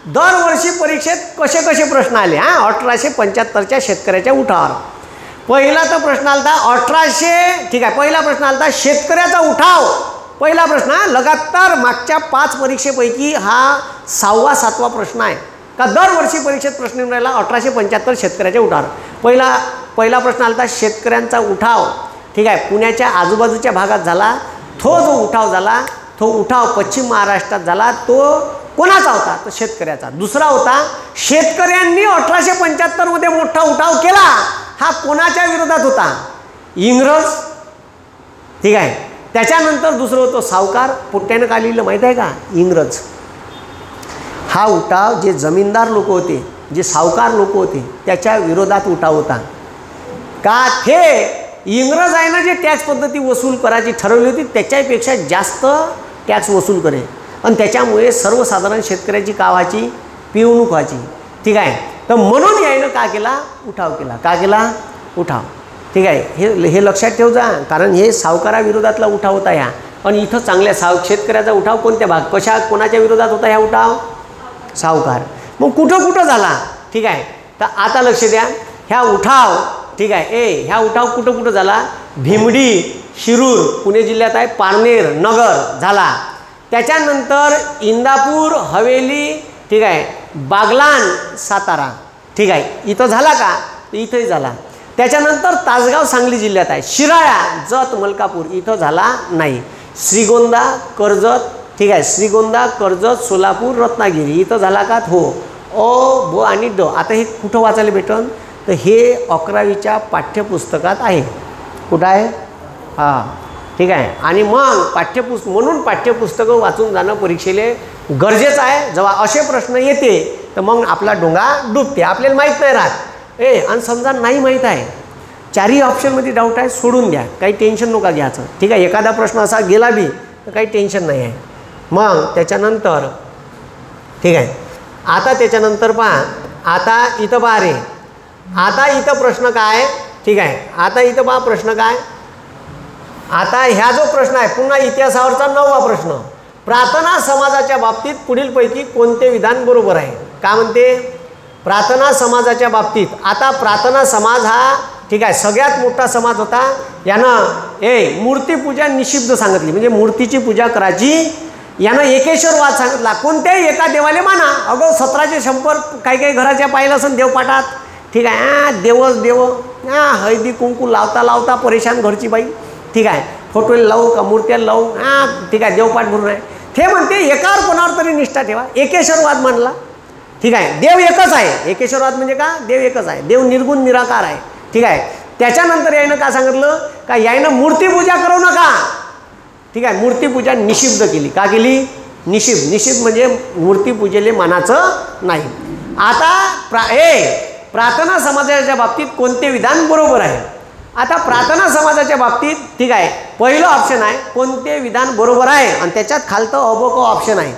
दरवर्षी परीक्षेत कसे कसे प्रश्न आले. 1875च्या शेतकऱ्याच्या उठावावर पहिला तर प्रश्न आलता 1800 ठीक आहे. पहिला प्रश्न आलता शेतकऱ्याचा उठाव. पहिला प्रश्न लगातार मागच्या 5 परीक्षेपैकी हा 6वा 7वा प्रश्न आहे का दरवर्षी परीक्षेत प्रश्न येऊन राहिला 1875 शेतकऱ्याच्या उठावावर. पहिला प्रश्न आलता शेतकऱ्यांचा उठाव, ठीक आहे. पुण्याच्या आजूबाजूच्या भागात झाला. तो जो उठाव झाला तो उठाव पश्चिम महाराष्ट्रात झाला. तो कोणाचा होता तर शेतकऱ्याचा. दुसरा होता शेतकऱ्यांनी 1875 मध्ये मोठा उठाव केला. हा कोणाच्या विरोधात होता इंग्रज, ठीक आहे. त्याच्यानंतर दुसरं होतं सावकार. पुट्ट्यानं का लिहिलं माहीत आहे का इंग्रज. हा उठाव जे जमीनदार लोक होते, जे सावकार लोक होते त्याच्या विरोधात उठाव होता. का ते इंग्रजांना जे टॅक्स पद्धती वसूल करायची ठरवली होती त्याच्यापेक्षा जास्त टॅक्स वसूल करे आणि त्याच्यामुळे सर्वसाधारण शेतकऱ्याची का व्हायची पिळवणूक व्हायची, ठीक आहे. तर म्हणून यायनं का केला उठाव केला. का केला उठाव, ठीक आहे. हे लक्षात ठेव जा कारण हे सावकाराविरोधातला उठाव होता ह्या. आणि इथं चांगल्या शेतकऱ्याचा उठाव कोणत्या भाग कोणाच्या विरोधात होता ह्या उठाव सावकार. मग कुठं झाला, ठीक आहे. तर आता लक्ष द्या ह्या उठाव, ठीक आहे. ह्या उठाव कुठं झाला भिमडी शिरूर पुणे जिल्ह्यात आहे, पारनेर नगर झाला. त्याच्यानंतर इंदापूर हवेली, ठीक आहे, बागलाण सातारा, ठीक आहे. इथं झाला का इथंही झाला. त्याच्यानंतर तासगाव सांगली जिल्ह्यात आहे. शिराळा जत मलकापूर इथं झाला नाही. श्रीगोंदा कर्जत, ठीक आहे. श्रीगोंदा कर्जत सोलापूर रत्नागिरी इथं झाला का हो अ ब आणि ड. आता हे कुठं वाचायला भेटन तर हे 11वीच्या पाठ्यपुस्तकात आहे. कुठं आहे ठीक आहे. आणि मग म्हणून पाठ्यपुस्तकं वाचून जाणं परीक्षेले गरजेचं आहे. जेव्हा असे प्रश्न येते तर मग आपला डोंगा डुबते. आपल्याला माहीत नाही राहत आणि समजा नाही माहीत आहे 4ही ऑप्शनमध्ये डाऊट आहे सोडून द्या, काही टेन्शन नका घ्यायचं, ठीक आहे. एखादा प्रश्न असा गेला बी तर काही टेन्शन नाही आहे. मग त्याच्यानंतर ठीक आहे. आता त्याच्यानंतर पहा आता इथं पहा रे आता इथं प्रश्न काय, ठीक आहे. आता इथं पहा प्रश्न काय. आता ह्या जो प्रश्न आहे पुन्हा इतिहासावरचा 9वा प्रश्न. प्रार्थना समाजाच्या बाबतीत पुढीलपैकी कोणते विधान बरोबर आहे. का म्हणते प्रार्थना समाजाच्या बाबतीत. आता प्रार्थना समाज हा ठीक आहे, सगळ्यात मोठा समाज होता. यानं मूर्तीपूजा निषिद्ध सांगितली, म्हणजे मूर्तीची पूजा करायची. यानं एकेश्वरवाद सांगितला, कोणत्याही एका देवाले माना. अगो 1700 शंभर काही काही घराच्या पाहिलं असं देवपाठात, ठीक आहे, देवच देव, हळदी कुंकू लावता लावता परेशान घरची बाई, ठीक आहे, फोटोला लावू का मूर्त्याला लावू, ठीक आहे, देवपाठ भरून आहे. ते म्हणते एकावर कोणावर तरी निष्ठा ठेवा, एकेश्वरवाद म्हणला. ठीक आहे, देव एकच आहे. एकेश्वरवाद म्हणजे का, देव एकच आहे, देव निर्गुण निराकार आहे. ठीक आहे, त्याच्यानंतर यानं काय सांगितलं का, यानं मूर्तीपूजा करू नका. ठीक आहे, मूर्तीपूजा निषिद्ध केली. का केली, निषिद्ध. निषिद्ध म्हणजे मूर्तीपूजेले मानाचं नाही. आता प्रार्थना समाजाच्या बाबतीत कोणते विधान बरोबर आहे. आता प्रार्थना समाजाच्या बाबतीत, ठीक आहे, पहिलं ऑप्शन आहे कोणते विधान बरोबर आहे, आणि त्याच्यात खालतं अबोक ऑप्शन आहे.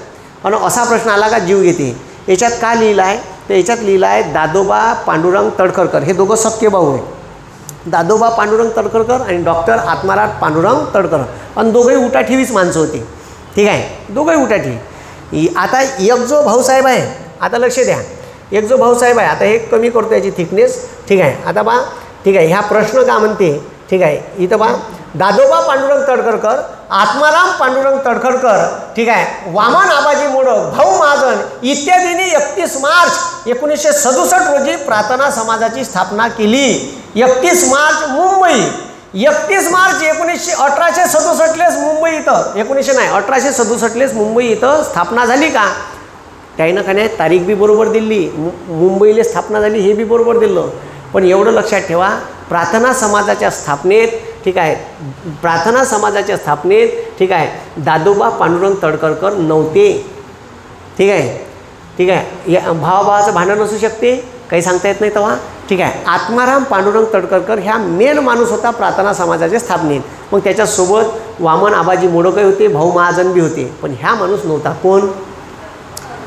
आणि असा प्रश्न आला का जीव घेते, याच्यात काय लिहिलं आहे, तर याच्यात लिहिलं आहे दादोबा पांडुरंग तडखरकर. हे दोघं सख्खे भाऊ आहे, दादोबा पांडुरंग तडखरकर आणि डॉक्टर आत्माराम पांडुरंग तडखरकर. आणि दोघंही उठाठेवीच माणसं होती. ठीक आहे, दोघंही उठाठेवी. आता एक जो भाऊसाहेब आहे, आता लक्ष द्या, एक जो भाऊसाहेब आहे, आता हे कमी करतो याची थिकनेस. ठीक आहे, आता बा, ठीक आहे, ह्या प्रश्न का म्हणते, ठीक आहे, इथं बा दादोबा पांडुरंग तडखरकर, आत्माराम पांडुरंग तडखरकर, ठीक आहे, वामन आबाजी मोडक, भाऊ महाजन इत्यादींनी 31 मार्च 1967 रोजी प्रार्थना समाजाची स्थापना केली. 31 मार्च मुंबई, 31 मार्च 1867 मुंबई इथं, 1900 नाही 1867 मुंबई इथं स्थापना झाली. का त्यानं का नाही तारीख बी बरोबर दिली, मुंबईला स्थापना झाली हे बी बरोबर दिलं. पण एवढं लक्षात ठेवा, प्रार्थना समाजाच्या स्थापनेत, ठीक आहे, प्रार्थना समाजाच्या स्थापनेत, ठीक आहे, दादोबा पांडुरंग तडखरकर नव्हते. ठीक आहे, ठीक आहे, या भावाभावाचं भांडण असू शकते, काही सांगता येत नाही तेव्हा. ठीक आहे, आत्माराम पांडुरंग तडखरकर ह्या मेन माणूस होता प्रार्थना समाजाच्या स्थापनेत. मग त्याच्यासोबत वामन आबाजी मोडकही होते, भाऊ महाजन बी होते, पण ह्या माणूस नव्हता. कोण,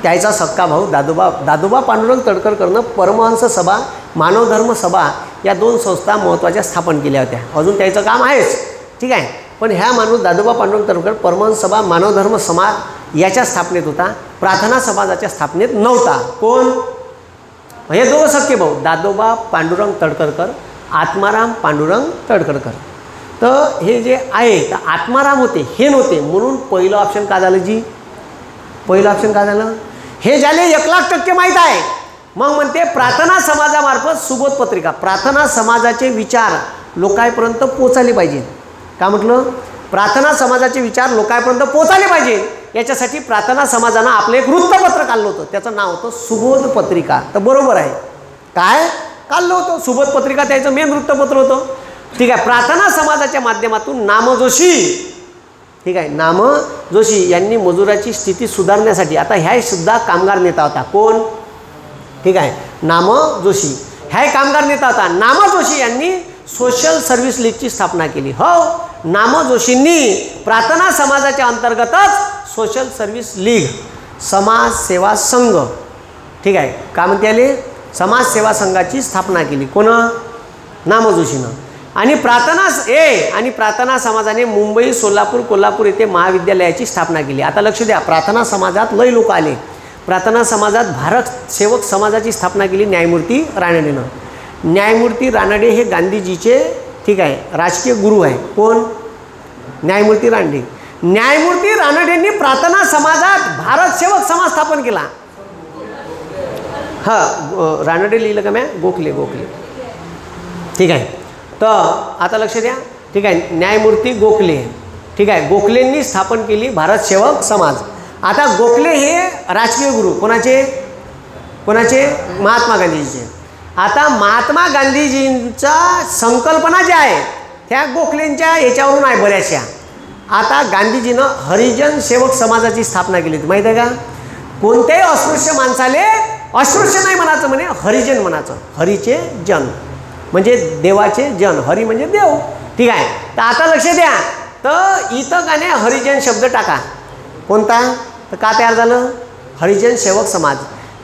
त्याचा सक्का भाऊ दादोबा पांडुरंग तडखरकरनं परमहंस सभा, मानवधर्म सभा या 2 संस्था महत्त्वाच्या स्थापन केल्या होत्या. अजून त्याचं काम आहेच. ठीक आहे, पण ह्या माणूस दादोबा पांडुरंग तडखरकर परमहंस सभा, मानवधर्म समाज याच्या स्थापनेत होता, प्रार्थना समाजाच्या स्थापनेत नव्हता. कोण, हे दोघं सक्के भाऊ, दादोबा पांडुरंग तडखरकर, आत्माराम पांडुरंग तडखरकर. तर हे जे आहे, तर आत्माराम होते, हे नव्हते, म्हणून पहिलं ऑप्शन का झालं जी, पहिलं ऑप्शन का झालं, हे झाले 1,00,000% माहीत आहे. मग म्हणते प्रार्थना समाजामार्फत सुबोध पत्रिका, प्रार्थना समाजाचे विचार लोकांपर्यंत पोचायले पाहिजे. का म्हटलं, प्रार्थना समाजाचे विचार लोकांपर्यंत पोचायले पाहिजे, याच्यासाठी प्रार्थना समाजानं आपलं एक वृत्तपत्र काढलं होतं, त्याचं नाव होतं सुबोध पत्रिका. तर बरोबर आहे, काय काढलं होतं सुबोध पत्रिका, त्याचं मेन वृत्तपत्र होतं. ठीक आहे, प्रार्थना समाजाच्या माध्यमातून नाम जोशी, ठीक आहे, नाम जोशी यांनी मजुराची स्थिती सुधारण्यासाठी, आता ह्या सुद्धा कामगार नेता होता. कोण, ठीक आहे, नाम जोशी, ह्या कामगार नेता होता. नाम जोशी यांनी सोशल सर्व्हिस लीगची स्थापना केली. हो, नाम जोशींनी प्रार्थना समाजाच्या अंतर्गतच सोशल सर्व्हिस लीग, समाजसेवा संघ, ठीक आहे, का म्हणते आले, समाजसेवा संघाची स्थापना केली. कोण, नाम जोशीनं. आणि प्रार्थना समाजाने मुंबई, सोलापूर, कोल्हापूर येथे महाविद्यालयाची स्थापना केली. आता लक्ष द्या, प्रार्थना समाजात लय लोक आले. प्रार्थना समाजात भारत सेवक समाजाची स्थापना केली न्यायमूर्ती रानडेनं. न्यायमूर्ती रानडे हे गांधीजीचे, ठीक आहे, राजकीय गुरु आहे. कोण, न्यायमूर्ती रानडे. न्यायमूर्ती रानडेंनी प्रार्थना समाजात भारत सेवक समाज स्थापन केला. हां, रानडे लिहिलं का, गोखले, ठीक आहे. तर आता लक्ष द्या, ठीक आहे, न्यायमूर्ती गोखले, ठीक आहे, गोखलेंनी स्थापन केली भारत सेवक समाज. आता गोखले हे राजकीय गुरु कोणाचे, महात्मा गांधीजीचे. आता महात्मा गांधीजींचा संकल्पना ज्या आहे त्या गोखलेंच्या याच्यावरून आहे बऱ्याचशा. आता गांधीजीनं हरिजन सेवक समाजाची स्थापना केली. माहीत आहे का, कोणत्याही अस्पृश्य माणसाले अस्पृश्य नाही म्हणायचं, म्हणे हरिजन म्हणायचं. हरीचे जन म्हणजे देवाचे जन, हरी म्हणजे देव. ठीक आहे, तर आता लक्ष द्या, तर इथं का नाही हरिजन शब्द टाका. कोणता, तर का तयार झालं, हरिजन सेवक समाज.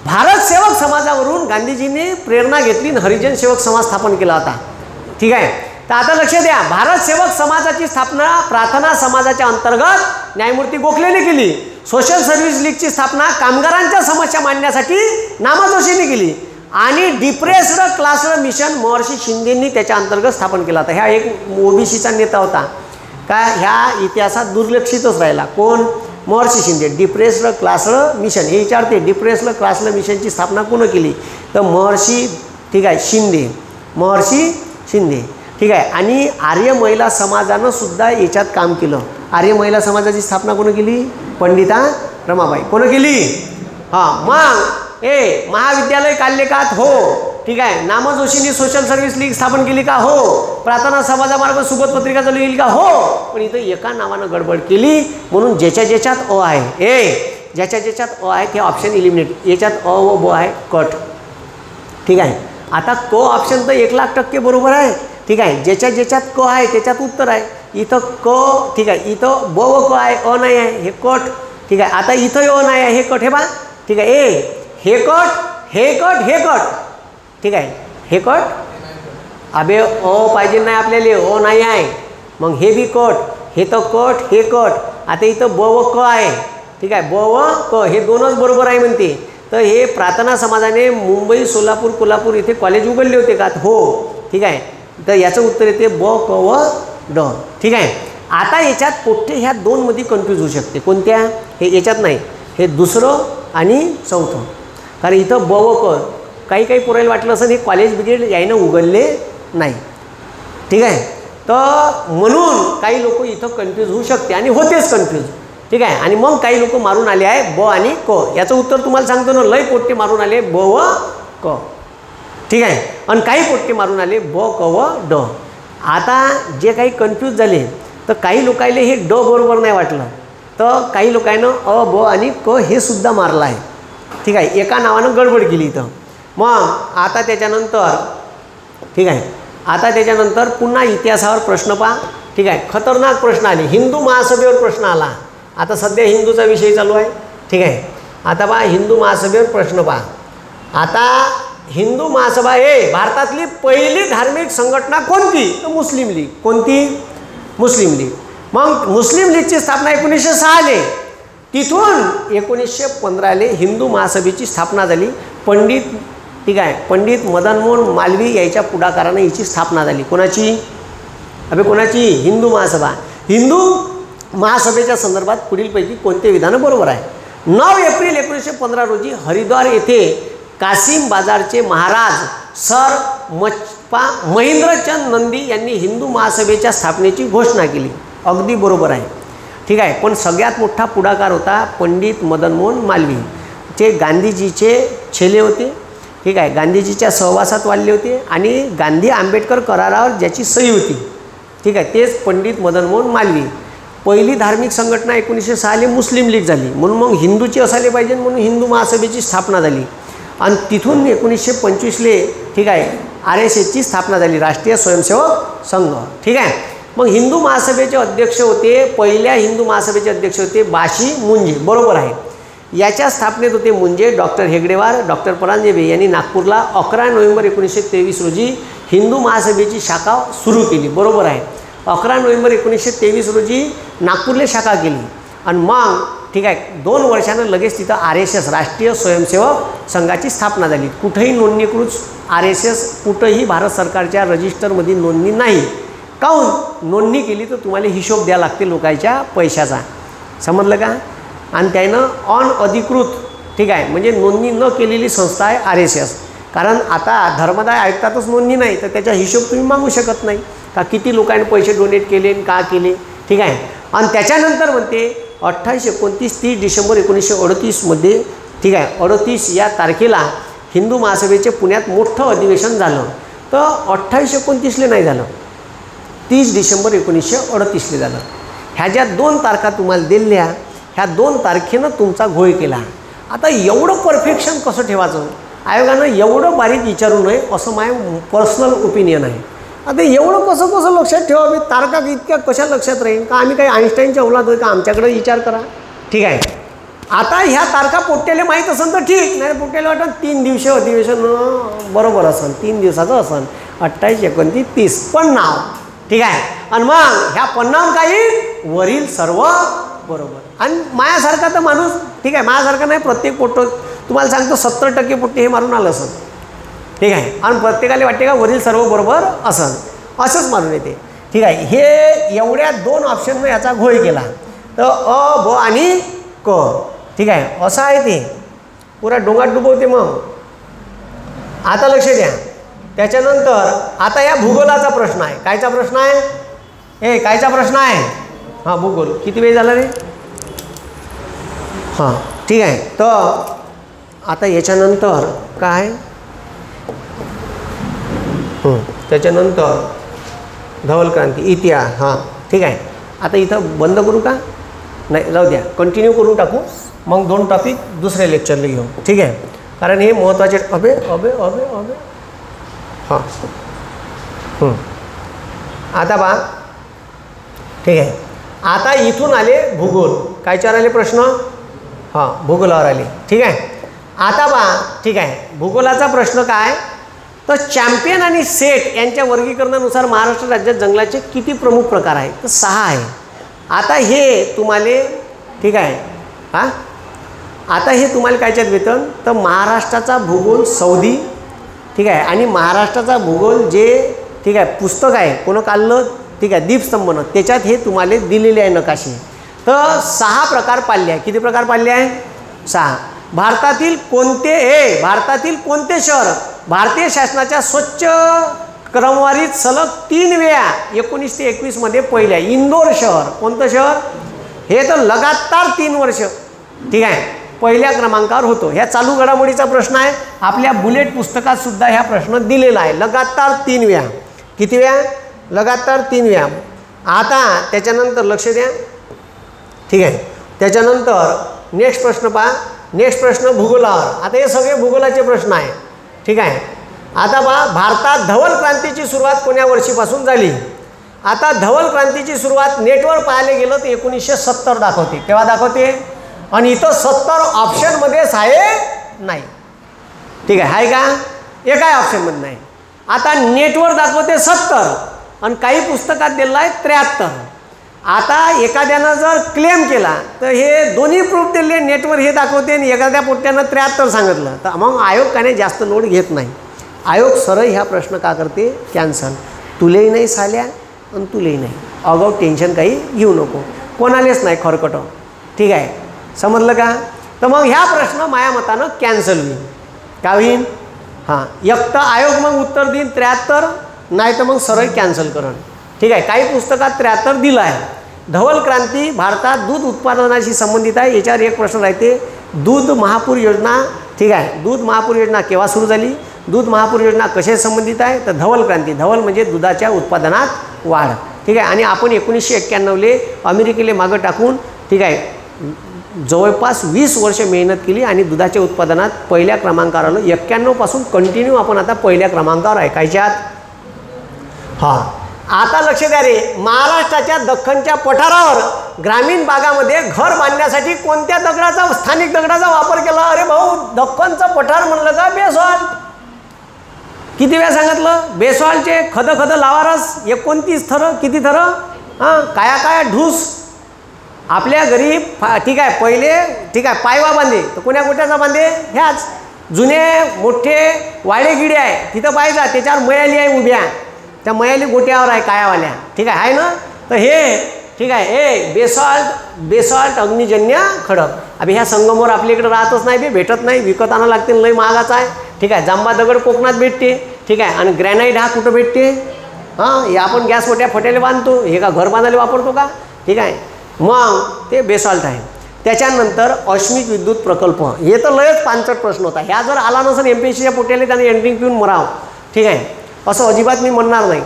भारत सेवक समाजावरून गांधीजींनी प्रेरणा घेतली आणि हरिजन सेवक समाज स्थापन केला होता. ठीक आहे, तर आता लक्ष द्या, भारत सेवक समाजाची स्थापना प्रार्थना समाजाच्या अंतर्गत न्यायमूर्ती गोखलेने केली. सोशल सर्व्हिस लीगची स्थापना कामगारांच्या समस्या मांडण्यासाठी नाम जोशींनी केली. आणि डिप्रेस्ड क्लासचं मिशन महर्षी शिंदेंनी त्याच्या अंतर्गत स्थापन केला होता. ह्या एक ओबीसीचा नेता होता का ह्या इतिहासात दुर्लक्षितच राहिला. कोण? महर्षी शिंदे. डिप्रेस्ड क्लासचं मिशन हे विचारते, डिप्रेस्ड क्लासचं मिशनची स्थापना कोण केली? तर महर्षी, ठीक आहे, शिंदे, महर्षी शिंदे, ठीक आहे. आणि आर्य महिला समाजानं सुद्धा याच्यात काम केलं. आर्य महिला समाजाची स्थापना कोण केली? पंडिता रमाबाई. कोण केली? हां. मग महाविद्यालय काढले का? हो. ठीक आहे. नामजोशींनी सोशल सर्व्हिस लीग स्थापन केली का? हो. प्रार्थना समाजामार्फत सुबोध पत्रिका चालू केली का? हो. पण इथं एका नावानं गडबड केली म्हणून ज्याच्यात अ आहे, ज्याच्यात अ आहे ते ऑप्शन इलिमिनेट. याच्यात अ व ब आहे कट. ठीक आहे. आता क ऑप्शन तर 1,00,000% बरोबर आहे. ठीक आहे. ज्याच्यात क आहे त्याच्यात उत्तर आहे. इथं क, ठीक आहे, इथं ब व क आहे, अ नाही आहे, हे कट. ठीक आहे. आता इथं अ नाही आहे, हे कट. हे बा, ठीक आहे. हे कट, हे कट, हे कट. ठीक आहे. हे कट. अबे अ पाहिजे नाही आपल्याला, अ नाही आहे. मग हे बी कट, हे तर कट, हे कट. आता इथं ब व क आहे. ठीक आहे. ब व क हे दोनच बरोबर आहे म्हणते. तर हे प्रार्थना समाजाने मुंबई, सोलापूर, कोल्हापूर इथे कॉलेज उघडले होते का? हो. ठीक आहे. तर याचं उत्तर येते ब, क व ड. ठीक आहे. आता याच्यात पोट्टे ह्या दोनमध्ये कन्फ्यूज होऊ शकते. कोणत्या? हे याच्यात नाही, हे दुसरं आणि चौथं. कारण इथं ब व क काही पोरायला वाटलं असं हे कॉलेज ब्रिगेड यायनं उघडले नाही. ठीक आहे. तर म्हणून काही लोक इथं कन्फ्यूज होऊ शकते आणि होतेच कन्फ्यूज. ठीक आहे. आणि मग काही लोक मारून आले आहे ब आणि क. याचं उत्तर तुम्हाला सांगतो ना, लय पोट्टे मारून आले ब व क. ठीक आहे. आणि काही पोट्टे मारून आले ब, क व ड. आता जे काही कन्फ्यूज झाले तर काही लोकायले हे ड बरोबर नाही वाटलं, तर काही लोकांना अ, ब आणि क हे सुद्धा मारलं आहे. ठीक आहे. एका नावानं गडबड केली इथं. मग आता त्याच्यानंतर, ठीक आहे, आता त्याच्यानंतर पुन्हा इतिहासावर प्रश्न पहा. ठीक आहे. खतरनाक प्रश्न आले. हिंदू महासभेवर प्रश्न आला. आता सध्या हिंदूचा विषय चालू आहे. ठीक आहे. आता पहा हिंदू महासभेवर प्रश्न पहा. आता हिंदू महासभा हे भारतातली पहिली धार्मिक संघटना कोणती? तर मुस्लिम लीग. कोणती? मुस्लिम लीग. मग मुस्लिम लीगची स्थापना 1906 तिथून 1915 हिंदू महासभेची स्थापना झाली. पंडित, ठीक आहे, पंडित मदन मोहन मालवीय याच्या पुढाकाराने हिची स्थापना झाली. कोणाची? अबे कोणाची? हिंदू महासभा. हिंदू महासभेच्या संदर्भात पुढीलपैकी कोणते विधान बरोबर आहे? 9 एप्रिल 1915 रोजी हरिद्वार येथे कासिम बाजारचे महाराज सर महेंद्रचंद नंदी यांनी हिंदू महासभेच्या स्थापनेची घोषणा केली. अगदी बरोबर आहे. ठीक आहे. पण सगळ्यात मोठा पुढाकार होता पंडित मदन मोहन मालवीय. ते गांधीजीचे छेले होते. ठीक आहे. गांधीजीच्या सहवासात वाढले होते आणि गांधी आंबेडकर करारावर ज्याची सही होती. ठीक आहे. तेच पंडित मदन मोहन मालवीय. पहिली धार्मिक संघटना 1906 मुस्लिम लीग झाली. म्हणून मग हिंदूची असायला पाहिजे म्हणून हिंदू महासभेची स्थापना झाली. आणि तिथून 1925 ठीक आहे RSSची स्थापना झाली, राष्ट्रीय स्वयंसेवक संघ. ठीक आहे. मग हिंदू महासभेचे अध्यक्ष होते, पहिल्या हिंदू महासभेचे अध्यक्ष होते बाशी मुंजे. बरोबर आहे. याच्या स्थापनेत होते मुंजे. डॉक्टर हेगडेवार, डॉक्टर परांजपे यांनी नागपूरला 11 नोव्हेंबर 1923 रोजी हिंदू महासभेची शाखा सुरू केली. बरोबर आहे. 11 नोव्हेंबर 1923 रोजी नागपूरला शाखा केली. आणि मग ठीक आहे 2 वर्षानं लगेच तिथं RSS राष्ट्रीय स्वयंसेवक संघाची स्थापना झाली. कुठेही नोंदणीकृत RSS कुठंही भारत सरकारच्या रजिस्टरमध्ये नोंदणी नाही. काहून? नोंदणी केली तर तुम्हाला हिशोब द्यावा लागते लोकांच्या पैशाचा. समजलं का? आणि त्यानं अनअधिकृत, ठीक आहे, म्हणजे नोंदणी न केलेली संस्था आहे RSS. कारण आता धर्मदाय आयुक्तातच नोंदणी नाही तर त्याचा हिशोब तुम्ही मागू शकत नाही का किती लोकांनी पैसे डोनेट केले आणि का केले. ठीक आहे. आणि त्याच्यानंतर म्हणते 28-29-30 डिसेंबर 1938 ठीक आहे 38 या तारखेला हिंदू महासभेचे पुण्यात मोठं अधिवेशन झालं. तर 28-29 नाही झालं, 30 डिसेंबर 1938 झालं. ह्या ज्या 2 तारखा तुम्हाला दिल्या, ह्या 2 तारखेनं तुमचा घोळ केला. आता एवढं परफेक्शन कसं ठेवायचं? आयोगानं एवढं बारीक विचारू नये असं माझं पर्सनल ओपिनियन आहे. आता एवढं कसं लक्षात ठेवावे? तारखा इतक्या कशा लक्षात राहील? का आम्ही काही आईन्स्टाईनच्या औलाद होय का? आमच्याकडे विचार करा. ठीक आहे. आता ह्या तारखा पोट्ट्याला माहीत असेल तर ठीक, नाही पोट्ट्याला वाटतं 3 दिवशी अधिवेशन बरोबर असेल, 3 दिवसाचं असेल, 28, 29, 30 पण नाव. ठीक आहे. आणि मग ह्या पन्नाम काही वरील सर्व बरोबर. आणि माझ्यासारखा तर माणूस, ठीक आहे, माझ्यासारखा नाही, प्रत्येक पोट्ट तुम्हाला सांगतो 70% पोट्टे हे मारून आलं असेल. ठीक आहे. आणि प्रत्येकाला वाटते का वरील सर्व बरोबर असंच मानून येते. ठीक आहे. हे एवढ्या 2 ऑप्शननं याचा घोळ केला तर अ ब आणि क. ठीक आहे. असं आहे ते पुरा डोंगात डुबवते. मग आता लक्ष द्या. त्याच्यानंतर आता या भूगोलाचा प्रश्न आहे. कायचा प्रश्न आहे? हे कायचा प्रश्न आहे? हां भूगोल. किती वेळ झाला रे? हां ठीक आहे. तर आता याच्यानंतर काय त्याच्यानंतर धवल क्रांती इतिहास. हां ठीक आहे. आता इथं बंद करू का? नाही जाऊ द्या, कंटिन्यू करून टाकू. मग 2 टॉपिक दुसऱ्या लेक्चरला घेऊ. ठीक आहे. कारण हे महत्त्वाचे अबे अबे अबे अबे हां आता बा. ठीक आहे. आता इथून आले भूगोल. कायच्यावर आले प्रश्न? हां भूगोलावर आले. ठीक आहे. आता बा. ठीक आहे. भूगोलाचा प्रश्न काय तर चॅम्पियन आणि सेट यांच्या वर्गीकरणानुसार महाराष्ट्र राज्यात जंगलाचे किती प्रमुख प्रकार आहेत? तर 6 आहे. आता हे तुम्हाला ठीक आहे. हां आता हे तुम्हाला कायच्यात भेटन तर महाराष्ट्राचा भूगोल सौदी. ठीक आहे. आणि महाराष्ट्राचा भूगोल जे ठीक आहे पुस्तक आहे कोण काढलं? ठीक आहे दीपस्तंभनं. त्याच्यात हे तुम्हाला दिलेले आहे नकाशे. तर 6 प्रकार पाळले आहे. किती प्रकार पाळले आहे? 6. भारतातील कोणते शहर भारतीय शासनाच्या स्वच्छ क्रमवारीत सलग 3 वेळा 19 ते 21 मध्ये पहिले आहे? इंदोर शहर. कोणतं शहर? हे तर लगातार 3 वर्ष ठीक आहे पहिल्या क्रमांकावर होतो. ह्या चालू घडामोडीचा प्रश्न आहे. आपल्या बुलेट पुस्तकात सुद्धा ह्या प्रश्न दिलेला आहे. लगातार 3 वेळा. किती वेळा? लगातार 3 वेळा. आता त्याच्यानंतर लक्ष द्या. ठीक आहे. त्याच्यानंतर नेक्स्ट प्रश्न पहा. नेक्स्ट प्रश्न भूगोलावर. आता हे सगळे भूगोलाचे प्रश्न आहे. ठीक आहे. आता पहा भारतात धवल क्रांतीची सुरुवात कोण्या वर्षीपासून झाली? आता धवल क्रांतीची सुरुवात नेटवर पाहायला गेलं तर 1970 दाखवते. केव्हा दाखवते? आणि इथं 70 ऑप्शनमध्येच आहे नाही. ठीक आहे का? एकाही ऑप्शनमध्ये नाही. आता नेटवर दाखवते 70 आणि काही पुस्तकात दिलेलं आहे 73. आता एखाद्यानं जर क्लेम केला तर हे दोन्ही प्रूफ दिले. नेटवर हे दाखवते आणि एखाद्या पोट्यानं 73 सांगितलं तर मग आयोग का नाही जास्त नोट घेत नाही. आयोग सरळ ह्या प्रश्न का करते? कॅन्सल. तुलेही नाही साल्या आणि तुलेही नाही. अगाऊ टेन्शन काही घेऊ नको. कोणालेच नाही खरकटं. ठीक आहे. समजलं का? तर मग ह्या प्रश्न माझ्या मतानं कॅन्सल होईल. का होईल? हां एक तर आयोग मग उत्तर देईल 73 नाही तर मग सरळ कॅन्सल करण. ठीक आहे. काही पुस्तकात 73 दिलं आहे. धवल क्रांती भारतात दूध उत्पादनाशी संबंधित आहे. याच्यावर एक प्रश्न राहते. दूध महापूर योजना. ठीक आहे. दूध महापूर योजना केव्हा सुरू झाली? दूध महापूर योजना कशाशी संबंधित आहे? तर धवल क्रांती. धवल म्हणजे दुधाच्या उत्पादनात वाढ. ठीक आहे. आणि आपण 1991 अमेरिकेला मागं टाकून ठीक आहे जवळपास 20 वर्ष मेहनत केली आणि दुधाच्या उत्पादनात पहिल्या क्रमांकावर आलो. 91 पासून कंटिन्यू आपण आता पहिल्या क्रमांकावर आहे. कायच्यात? हां आता लक्ष द्या रे. महाराष्ट्राच्या दख्खनच्या पठारावर ग्रामीण भागामध्ये घर बांधण्यासाठी कोणत्या दगडाचा स्थानिक दगडाचा वापर केला? अरे भाऊ दख्खनचं पठार म्हणलं का बेसॉल्ट. किती वेळा सांगितलं? बेसॉल्टचे खद लावारस 29 थरं. किती थरं? हां काया ढूस. आपल्या घरी ठीक आहे पहिले ठीक आहे पायवा बांधे तर कोण्या गोट्याचा बांधे? ह्याच जुने मोठे वाडेगिडे आहे तिथं पाहिजा त्याच्यावर मयाली आहे उभ्या. त्या मयाली गोट्यावर आहे कायावाल्या. ठीक आहे ना? तर हे ठीक आहे बेसॉल्ट अग्निजन्य खडक. अभि ह्या संगमवर आपल्या इकडे राहतच नाही बे. भेटत नाही. विकत आणावं लागते. लई महागाचा आहे. ठीक आहे. जांबा दगड कोकणात भेटते. ठीक आहे. आणि ग्रॅनाईट हा कुठं भेटते? हां हे आपण गॅस मोठ्या फट्याला बांधतो. हे का घर बांधायला वापरतो का? ठीक आहे. मग ते बेसॉल्ट आहे. त्याच्यानंतर अश्मिक विद्युत प्रकल्प. हे तर लयच पांचट प्रश्न होता. ह्या जर आला नसेल MPSCच्या पोट्याला त्याने एंट्रिंग पिऊन मराव. ठीक आहे. असं अजिबात मी म्हणणार नाही.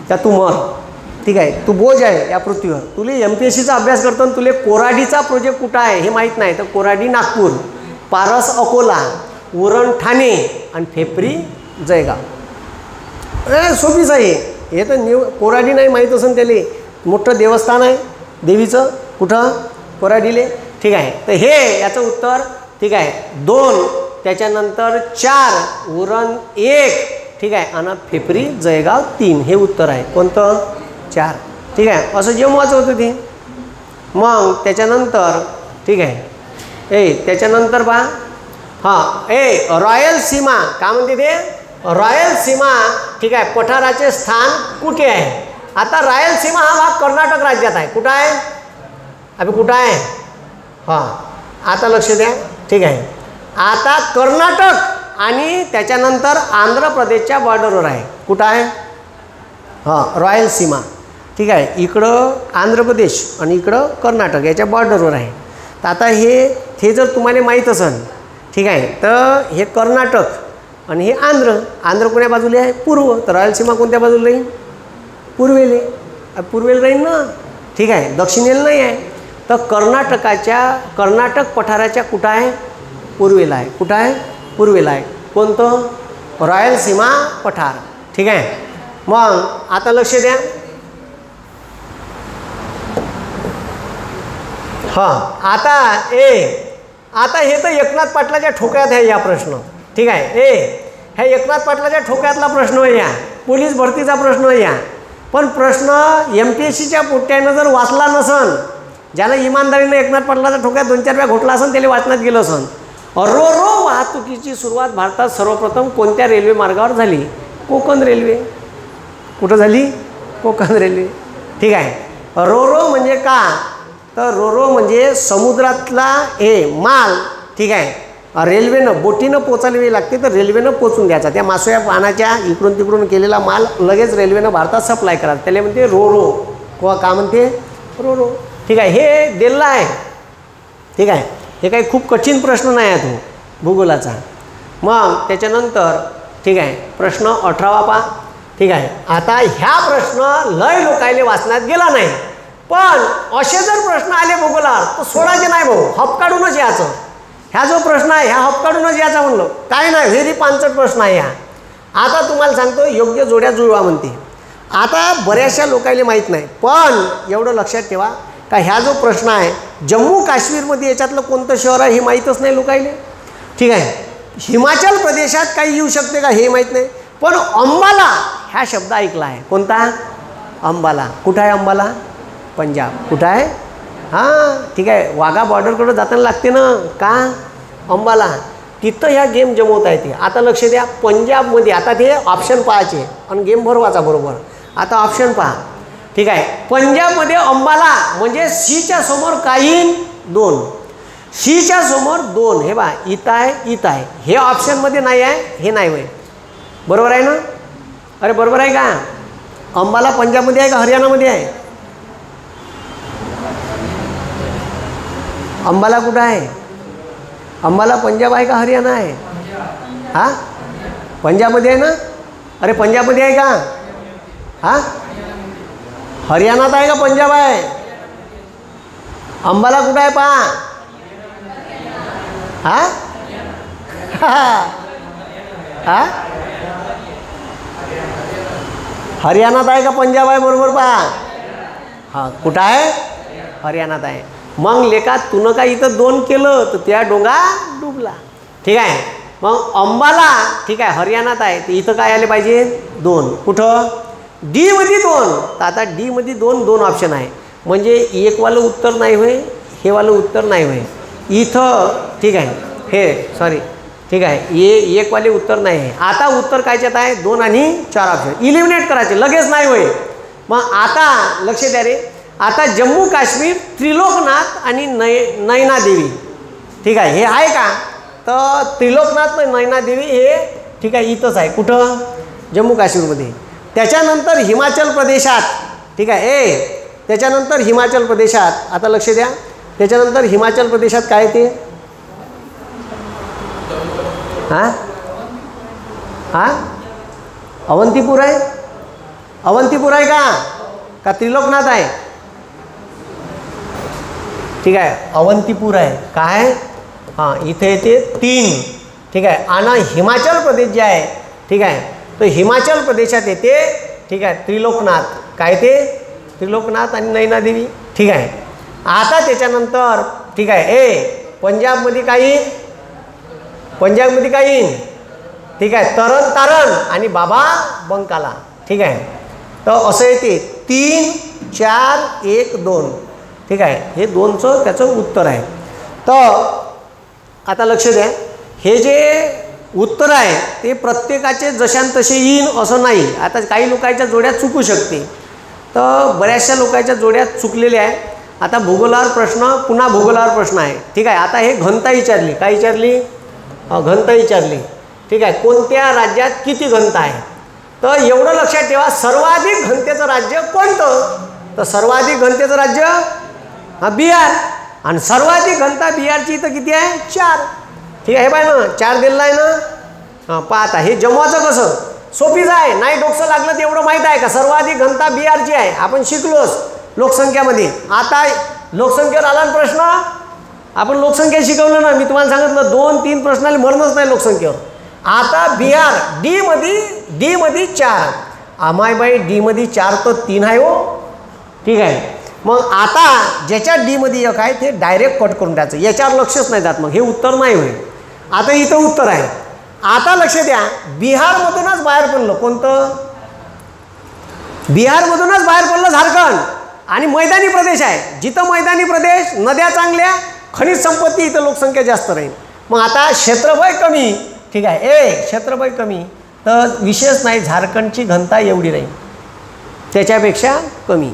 त्या तू मर. ठीक आहे. तू बोज आहे या पृथ्वीवर. तुला MPSCचा अभ्यास करताना तुला कोराडीचा प्रोजेक्ट कुठं आहे हे माहीत नाही. तर कोराडी नागपूर, पारस अकोला, उरण ठाणे आणि फेपरी जळगाव. सोपीच आहे हे तर. कोराडी नाही माहीत असेल त्याला. मोठं देवस्थान आहे देवीचं. कुठं? कोराडीले. ठीक आहे. तर हे याचं उत्तर ठीक आहे 2. त्याच्यानंतर 4 उरण 1. ठीक आहे. आणि फेपरी जळगाव 3 हे उत्तर आहे. कोणतं? 4. ठीक आहे. असं जेव्हाच होतं ते. मग त्याच्यानंतर ठीक आहे त्याच्यानंतर पहा हां रॉयल सीमा का म्हणते ते? रायलसीमा ठीक आहे पठाराचे स्थान कुठे आहे? आता रायलसीमा हा भाग कर्नाटक राज्यात आहे. कुठं आहे अभि कुठं आहे? हां आता लक्ष द्या. ठीक आहे. आता कर्नाटक आणि त्याच्यानंतर आंध्र प्रदेशच्या बॉर्डरवर आहे. कुठं आहे? हां रायलसीमा. ठीक आहे. इकडं आंध्र प्रदेश आणि इकडं कर्नाटक याच्या बॉर्डरवर आहे. तर आता हे जर तुम्हाला माहीत असेल ठीक आहे तर हे कर्नाटक आणि हे आंध्र कोण्या बाजूला आहे? पूर्व. तर रायलसीमा कोणत्या बाजूला राहील? पूर्वेला. पूर्वेला राहील ना. ठीक आहे. दक्षिणेला नाही आहे. तर कर्नाटक पठाराच्या कुठं आहे? पूर्वेला आहे. कुठं आहे? पूर्वेला आहे. कोणतं? रायलसीमा पठार. ठीक आहे. मग आता लक्ष द्या. हां आता हे तर एकनाथ पाटलाच्या ठोक्यात आहे या प्रश्न. ठीक आहे. ह्या एकनाथ पाटलाच्या ठोक्यातला प्रश्न आहे या. पोलीस भरतीचा प्रश्न आहे या. पण प्रश्न MPSCच्या पोट्ट्यानं जर वाचला नसन, ज्यानं इमानदारीनं एकनाथ पाटलाच्या ठोक्यात 2-4 वेळा घोटला असन त्याला वाचण्यात गेलं असन. रो वाहतुकीची सुरुवात भारतात सर्वप्रथम कोणत्या रेल्वे मार्गावर झाली? कोकण रेल्वे. कुठं झाली? कोकण रेल्वे. ठीक आहे. रो म्हणजे का? तर रो म्हणजे समुद्रातला माल ठीक आहे रेल्वेनं बोटीनं पोचायला वेळ लागते तर रेल्वेनं पोचून द्यायचा. त्या मासोया पानाच्या इकडून तिकडून केलेला माल लगेच रेल्वेनं भारतात सप्लाय करायचा. त्याला म्हणते रो का म्हणते? रो. ठीक आहे. हे दिलेलं आहे. ठीक आहे. हे काही खूप कठीण प्रश्न नाही आहे तो भूगोलाचा. मग त्याच्यानंतर ठीक आहे प्रश्न 18वा पहा. ठीक आहे. आता ह्या प्रश्न लय लोकायले वाचण्यात गेला नाही. पण असे जर प्रश्न आले भूगोलावर तर सोडायचे नाही भाऊ. हप काढूनच यायचं. ह्या जो प्रश्न आहे ह्या हप काढूनच यायचा म्हणलं. काय नाही व्हेरी पांचट प्रश्न आहे ह्या. आता तुम्हाला सांगतो योग्य जोड्या जुळवा म्हणते. आता बऱ्याचशा लोकांना माहीत नाही पण एवढं लक्षात ठेवा का ह्या जो प्रश्न आहे जम्मू काश्मीरमध्ये याच्यातलं कोणतं शहर आहे हे माहीतच नाही लोकांना. ठीक आहे. हिमाचल प्रदेशात काही येऊ शकते का हे माहीत नाही. पण अंबाला ह्या शब्द ऐकला आहे. कोणता? अंबाला. कुठं आहे अंबाला? पंजाब. कुठं आहे? हां ठीक आहे. वाघा बॉर्डरकडं जाताना लागते ना का? अंबाला. तिथं ह्या गेम जमवता येते. आता लक्ष द्या. पंजाबमध्ये आता ते ऑप्शन पाहायचे आणि गेम भरवायचा बरोबर. आता ऑप्शन पहा. ठीक आहे. पंजाबमध्ये अंबाला म्हणजे सीच्या समोर काहीन 2. सीच्या समोर 2. हे बा इथं आहे. हे ऑप्शनमध्ये नाही आहे. हे नाही होय. बरोबर आहे ना? अरे बरोबर आहे का? अंबाला पंजाबमध्ये आहे का हरियाणामध्ये आहे? अंबाला कुठं आहे? अंबाला पंजाब आहे का हरियाणा आहे? हां पंजाबमध्ये आहे ना? अरे पंजाबमध्ये आहे का? हां हरियाणात आहे का पंजाब आहे? अंबाला कुठं आहे पहा. हां हां हरियाणात आहे का पंजाब आहे? बरोबर पहा. हां कुठं आहे? हरियाणात आहे. मग लेका तुनं काय इथं 2 केलं तर त्या डोंगा डुबला. ठीक आहे. मग अंबाला ठीक आहे हरियाणात आहे तर इथं काय आले पाहिजे? 2. कुठं? डी मध्ये 2. तर आता डी मध्ये 2 ऑप्शन आहे म्हणजे एक वालं उत्तर नाही होय. हे वालं उत्तर नाही होय इथं. ठीक आहे. हे सॉरी ठीक आहे एक वाले उत्तर नाही आहे. आता उत्तर कायच्यात आहे? 2 आणि 4 ऑप्शन इलिमिनेट करायचे लगेच नाही होय. मग आता लक्ष द्या रे. आता जम्मू काश्मीर त्रिलोकनाथ आणि नैना देवी ठीक आहे हे आहे का? तर त्रिलोकनाथ नैना देवी हे ठीक आहे इथंच आहे. कुठं? जम्मू काश्मीरमध्ये. त्याच्यानंतर हिमाचल प्रदेशात ठीक आहे त्याच्यानंतर हिमाचल प्रदेशात आता लक्ष द्या. त्याच्यानंतर हिमाचल प्रदेशात काय ते? हां अवंतीपूर आहे. अवंतीपूर आहे का त्रिलोकनाथ आहे? ठीक आहे अवंतीपूर आहे. काय? हां इथे येते 3. ठीक आहे. आणि हिमाचल प्रदेश जे आहे ठीक आहे तो हिमाचल प्रदेशात येते. ठीक आहे त्रिलोकनाथ. काय ते? त्रिलोकनाथ आणि नैना देवी. ठीक आहे. आता त्याच्यानंतर ठीक आहे पंजाबमध्ये काही ठीक आहे तरण तारण आणि बाबा बंकाला. ठीक आहे. तर असं येते 3 4 1 2. ठीक आहे. हे 2चं त्याचं उत्तर आहे. तर आता लक्ष द्या. हे जे उत्तर आहे ते प्रत्येकाचे जशान तसे येईन असं नाही. आता काही लोकांच्या जोड्या चुकू शकते, तर बऱ्याचशा लोकांच्या जोड्या चुकलेल्या आहे. आता भूगोलावर प्रश्न, पुन्हा भूगोलावर प्रश्न आहे. ठीक आहे. आता हे घनता विचारली, काय विचारली? घनता विचारली. ठीक आहे. कोणत्या राज्यात किती घनता आहे? तर एवढं लक्षात ठेवा, सर्वाधिक घनतेचं राज्य कोणतं? तर सर्वाधिक घनतेचं राज्य बिहार. आणि सर्वाधिक घनता बिहारची इथं किती आहे? 4. ठीक आहे. हे पाय ना 4 दिलेलं आहे ना. पाहता हे जमवायचं कसं? सोपीच आहे. नाही डोकं लागलं तर एवढं माहीत आहे का सर्वाधिक घनता बिहारची आहे. आपण शिकलोच लोकसंख्यामध्ये. आता लोकसंख्येवर आला ना प्रश्न, आपण लोकसंख्या शिकवलं ना. मी तुम्हाला सांगितलं 2-3 प्रश्नाला मरणच नाही लोकसंख्येवर. आता बिहार डी मध्ये 4. आमाय बाई डी मध्ये 4 तर 3 आहे हो. ठीक आहे. मग आता ज्याच्या डी मध्ये 1 आहे ते डायरेक्ट कट करून द्यायचं, याच्यावर लक्षच नाही जात. मग हे उत्तर नाही होईल. आता इथं उत्तर आहे. आता लक्ष द्या, बिहारमधूनच बाहेर पडलं कोणतं? बिहारमधूनच बाहेर पडलं झारखंड. आणि मैदानी प्रदेश आहे. जिथं मैदानी प्रदेश, नद्या चांगल्या, खनिज संपत्ती, इथं लोकसंख्या जास्त राहील. मग आता क्षेत्रफळ कमी. ठीक आहे. क्षेत्रफळ कमी तर विशेष नाही, झारखंडची घनता एवढी राहील, त्याच्यापेक्षा कमी.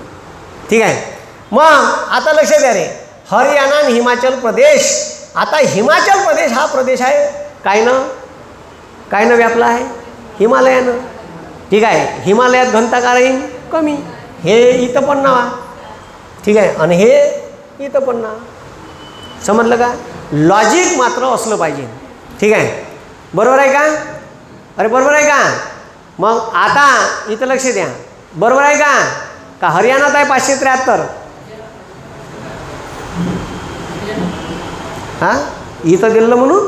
ठीक आहे. मग आता लक्ष द्या रे, हरियाणा आणि हिमाचल प्रदेश. आता हिमाचल प्रदेश हा प्रदेश आहे काय न व्यापला आहे? हिमालयानं. ठीक आहे. हिमालयात घनता का राहील? कमी. हे इथं पण नावा. ठीक आहे. आणि हे इथं पण नाव. समजलं का? लॉजिक मात्र असलं पाहिजे. ठीक आहे. बरोबर आहे का? अरे बरोबर आहे का? मग आता इथं लक्ष द्या, बरोबर आहे का हरियाणात आहे 573. हां इथं दिलं म्हणून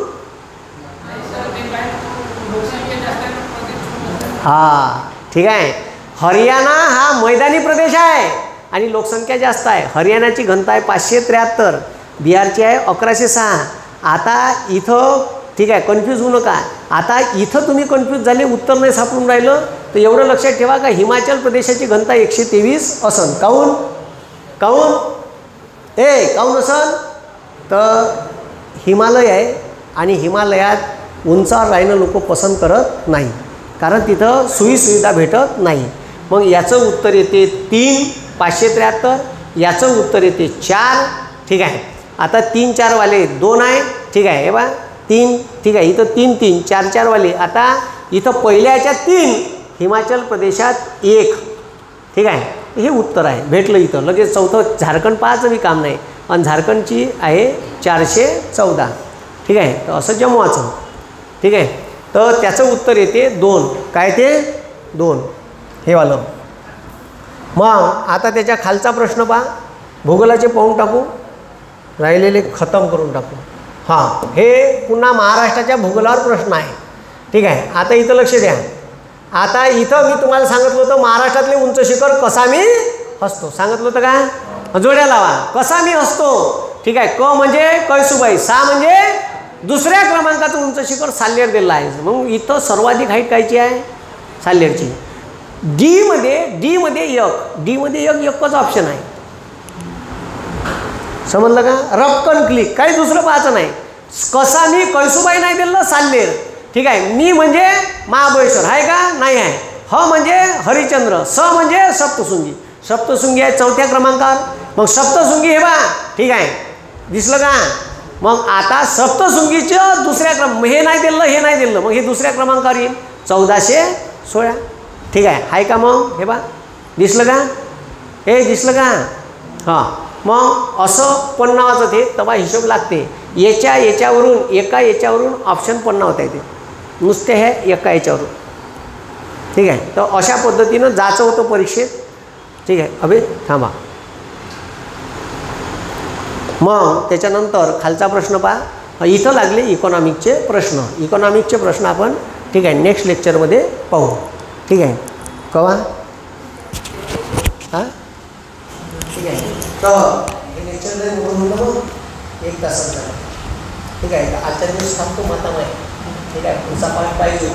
हां ठीक आहे. हरियाणा हा मैदानी प्रदेश आहे आणि लोकसंख्या जास्त आहे. हरियाणाची घनता आहे 573, बिहारची आहे 1106. आता इथं ठीक आहे, कन्फ्यूज होऊ नका. आता इथं तुम्ही कन्फ्यूज झाले, उत्तर नाही सापडून राहिलं, तर एवढं लक्षात ठेवा का हिमाचल प्रदेशाची घनता 123 असन. काऊन असन? तर हिमालय आहे आणि हिमालयात उंचावर राहणं लोक पसंत करत नाही, कारण तिथं सोयीसुविधा भेटत नाही. मग याचं उत्तर येते 3 573, याचं उत्तर येते 4. ठीक आहे. आता 3 4 वाले 2 आहे. ठीक आहे. हे बा 3. ठीक आहे. इथं 3 3 4 4 वाले. आता इथं पहिल्या ह्याच्यात 3, हिमाचल प्रदेशात 1. ठीक आहे. हे उत्तर आहे, भेटलं इथं लगेच. चौथं झारखंड पाहायचं बी काम नाही, आणि झारखंडची आहे 414. ठीक आहे. तर असं जमवायचं. ठीक आहे. तर त्याचं उत्तर येते 2. काय ते 2 हे वालं. मग आता त्याच्या खालचा प्रश्न पहा, भूगोलाचे पाहून टाकू, राहिलेले खतम करून टाकू. हां हे पुन्हा महाराष्ट्राच्या भूगोलावर प्रश्न आहे. ठीक आहे. आता इथं लक्ष द्या. आता इथं मी तुम्हाला सांगितलं होतं महाराष्ट्रातले उंच शिखर कसामी हसतो. सांगितलं होतं का? जोड्या लावा. कसामी हसतो. ठीक आहे. क म्हणजे कैसूबाई, सा म्हणजे दुसऱ्या क्रमांकाचं उंच शिखर साल्हेर दिलं आहे. मग इथं सर्वाधिक हाईट कायची आहे? साल्हेरची. डी मध्ये 1 एकच ऑप्शन आहे. समजलं का? रपकन क्लिक, काही दुसरं पाहायचं नाही. कसामी कैसूबाई नाही दिलं, साल्हेर. ठीक आहे. मी म्हणजे महाबळेश्वर आहे का? नाही आहे. ह म्हणजे हरिश्चंद्र, स म्हणजे सप्तशृंगी आहे 4थ्या क्रमांकावर. मग सप्तशृंगी हे बा. ठीक आहे. दिसलं का? मग आता सप्तशृंगीचं दुसऱ्या हे नाही दिलं, मग हे दुसऱ्या क्रमांकावर येईल 1416. ठीक आहे का? मग हे बा दिसलं का? हे दिसलं का? हां मग असं पण नावाचं ते तवा हिशोब लागते. एका याच्यावरून ऑप्शन पण नावता येते, नुसते हे एका याच्यावरून. ठीक आहे. तर अशा पद्धतीनं जायचं होतं परीक्षेत. ठीक आहे. अभि थांबा. मग त्याच्यानंतर खालचा प्रश्न पहा. इथं लागले इकॉनॉमिकचे प्रश्न आपण ठीक आहे नेक्स्ट लेक्चरमध्ये पाहू. ठीक आहे. कवा हां ठीक आहे. तर हे लेक्चर म्हणून 1 तासाचा. ठीक आहे. आजच्या दिवस थांबतो माता माय. ठीक आहे. पुढचा पाठ पाहिजे.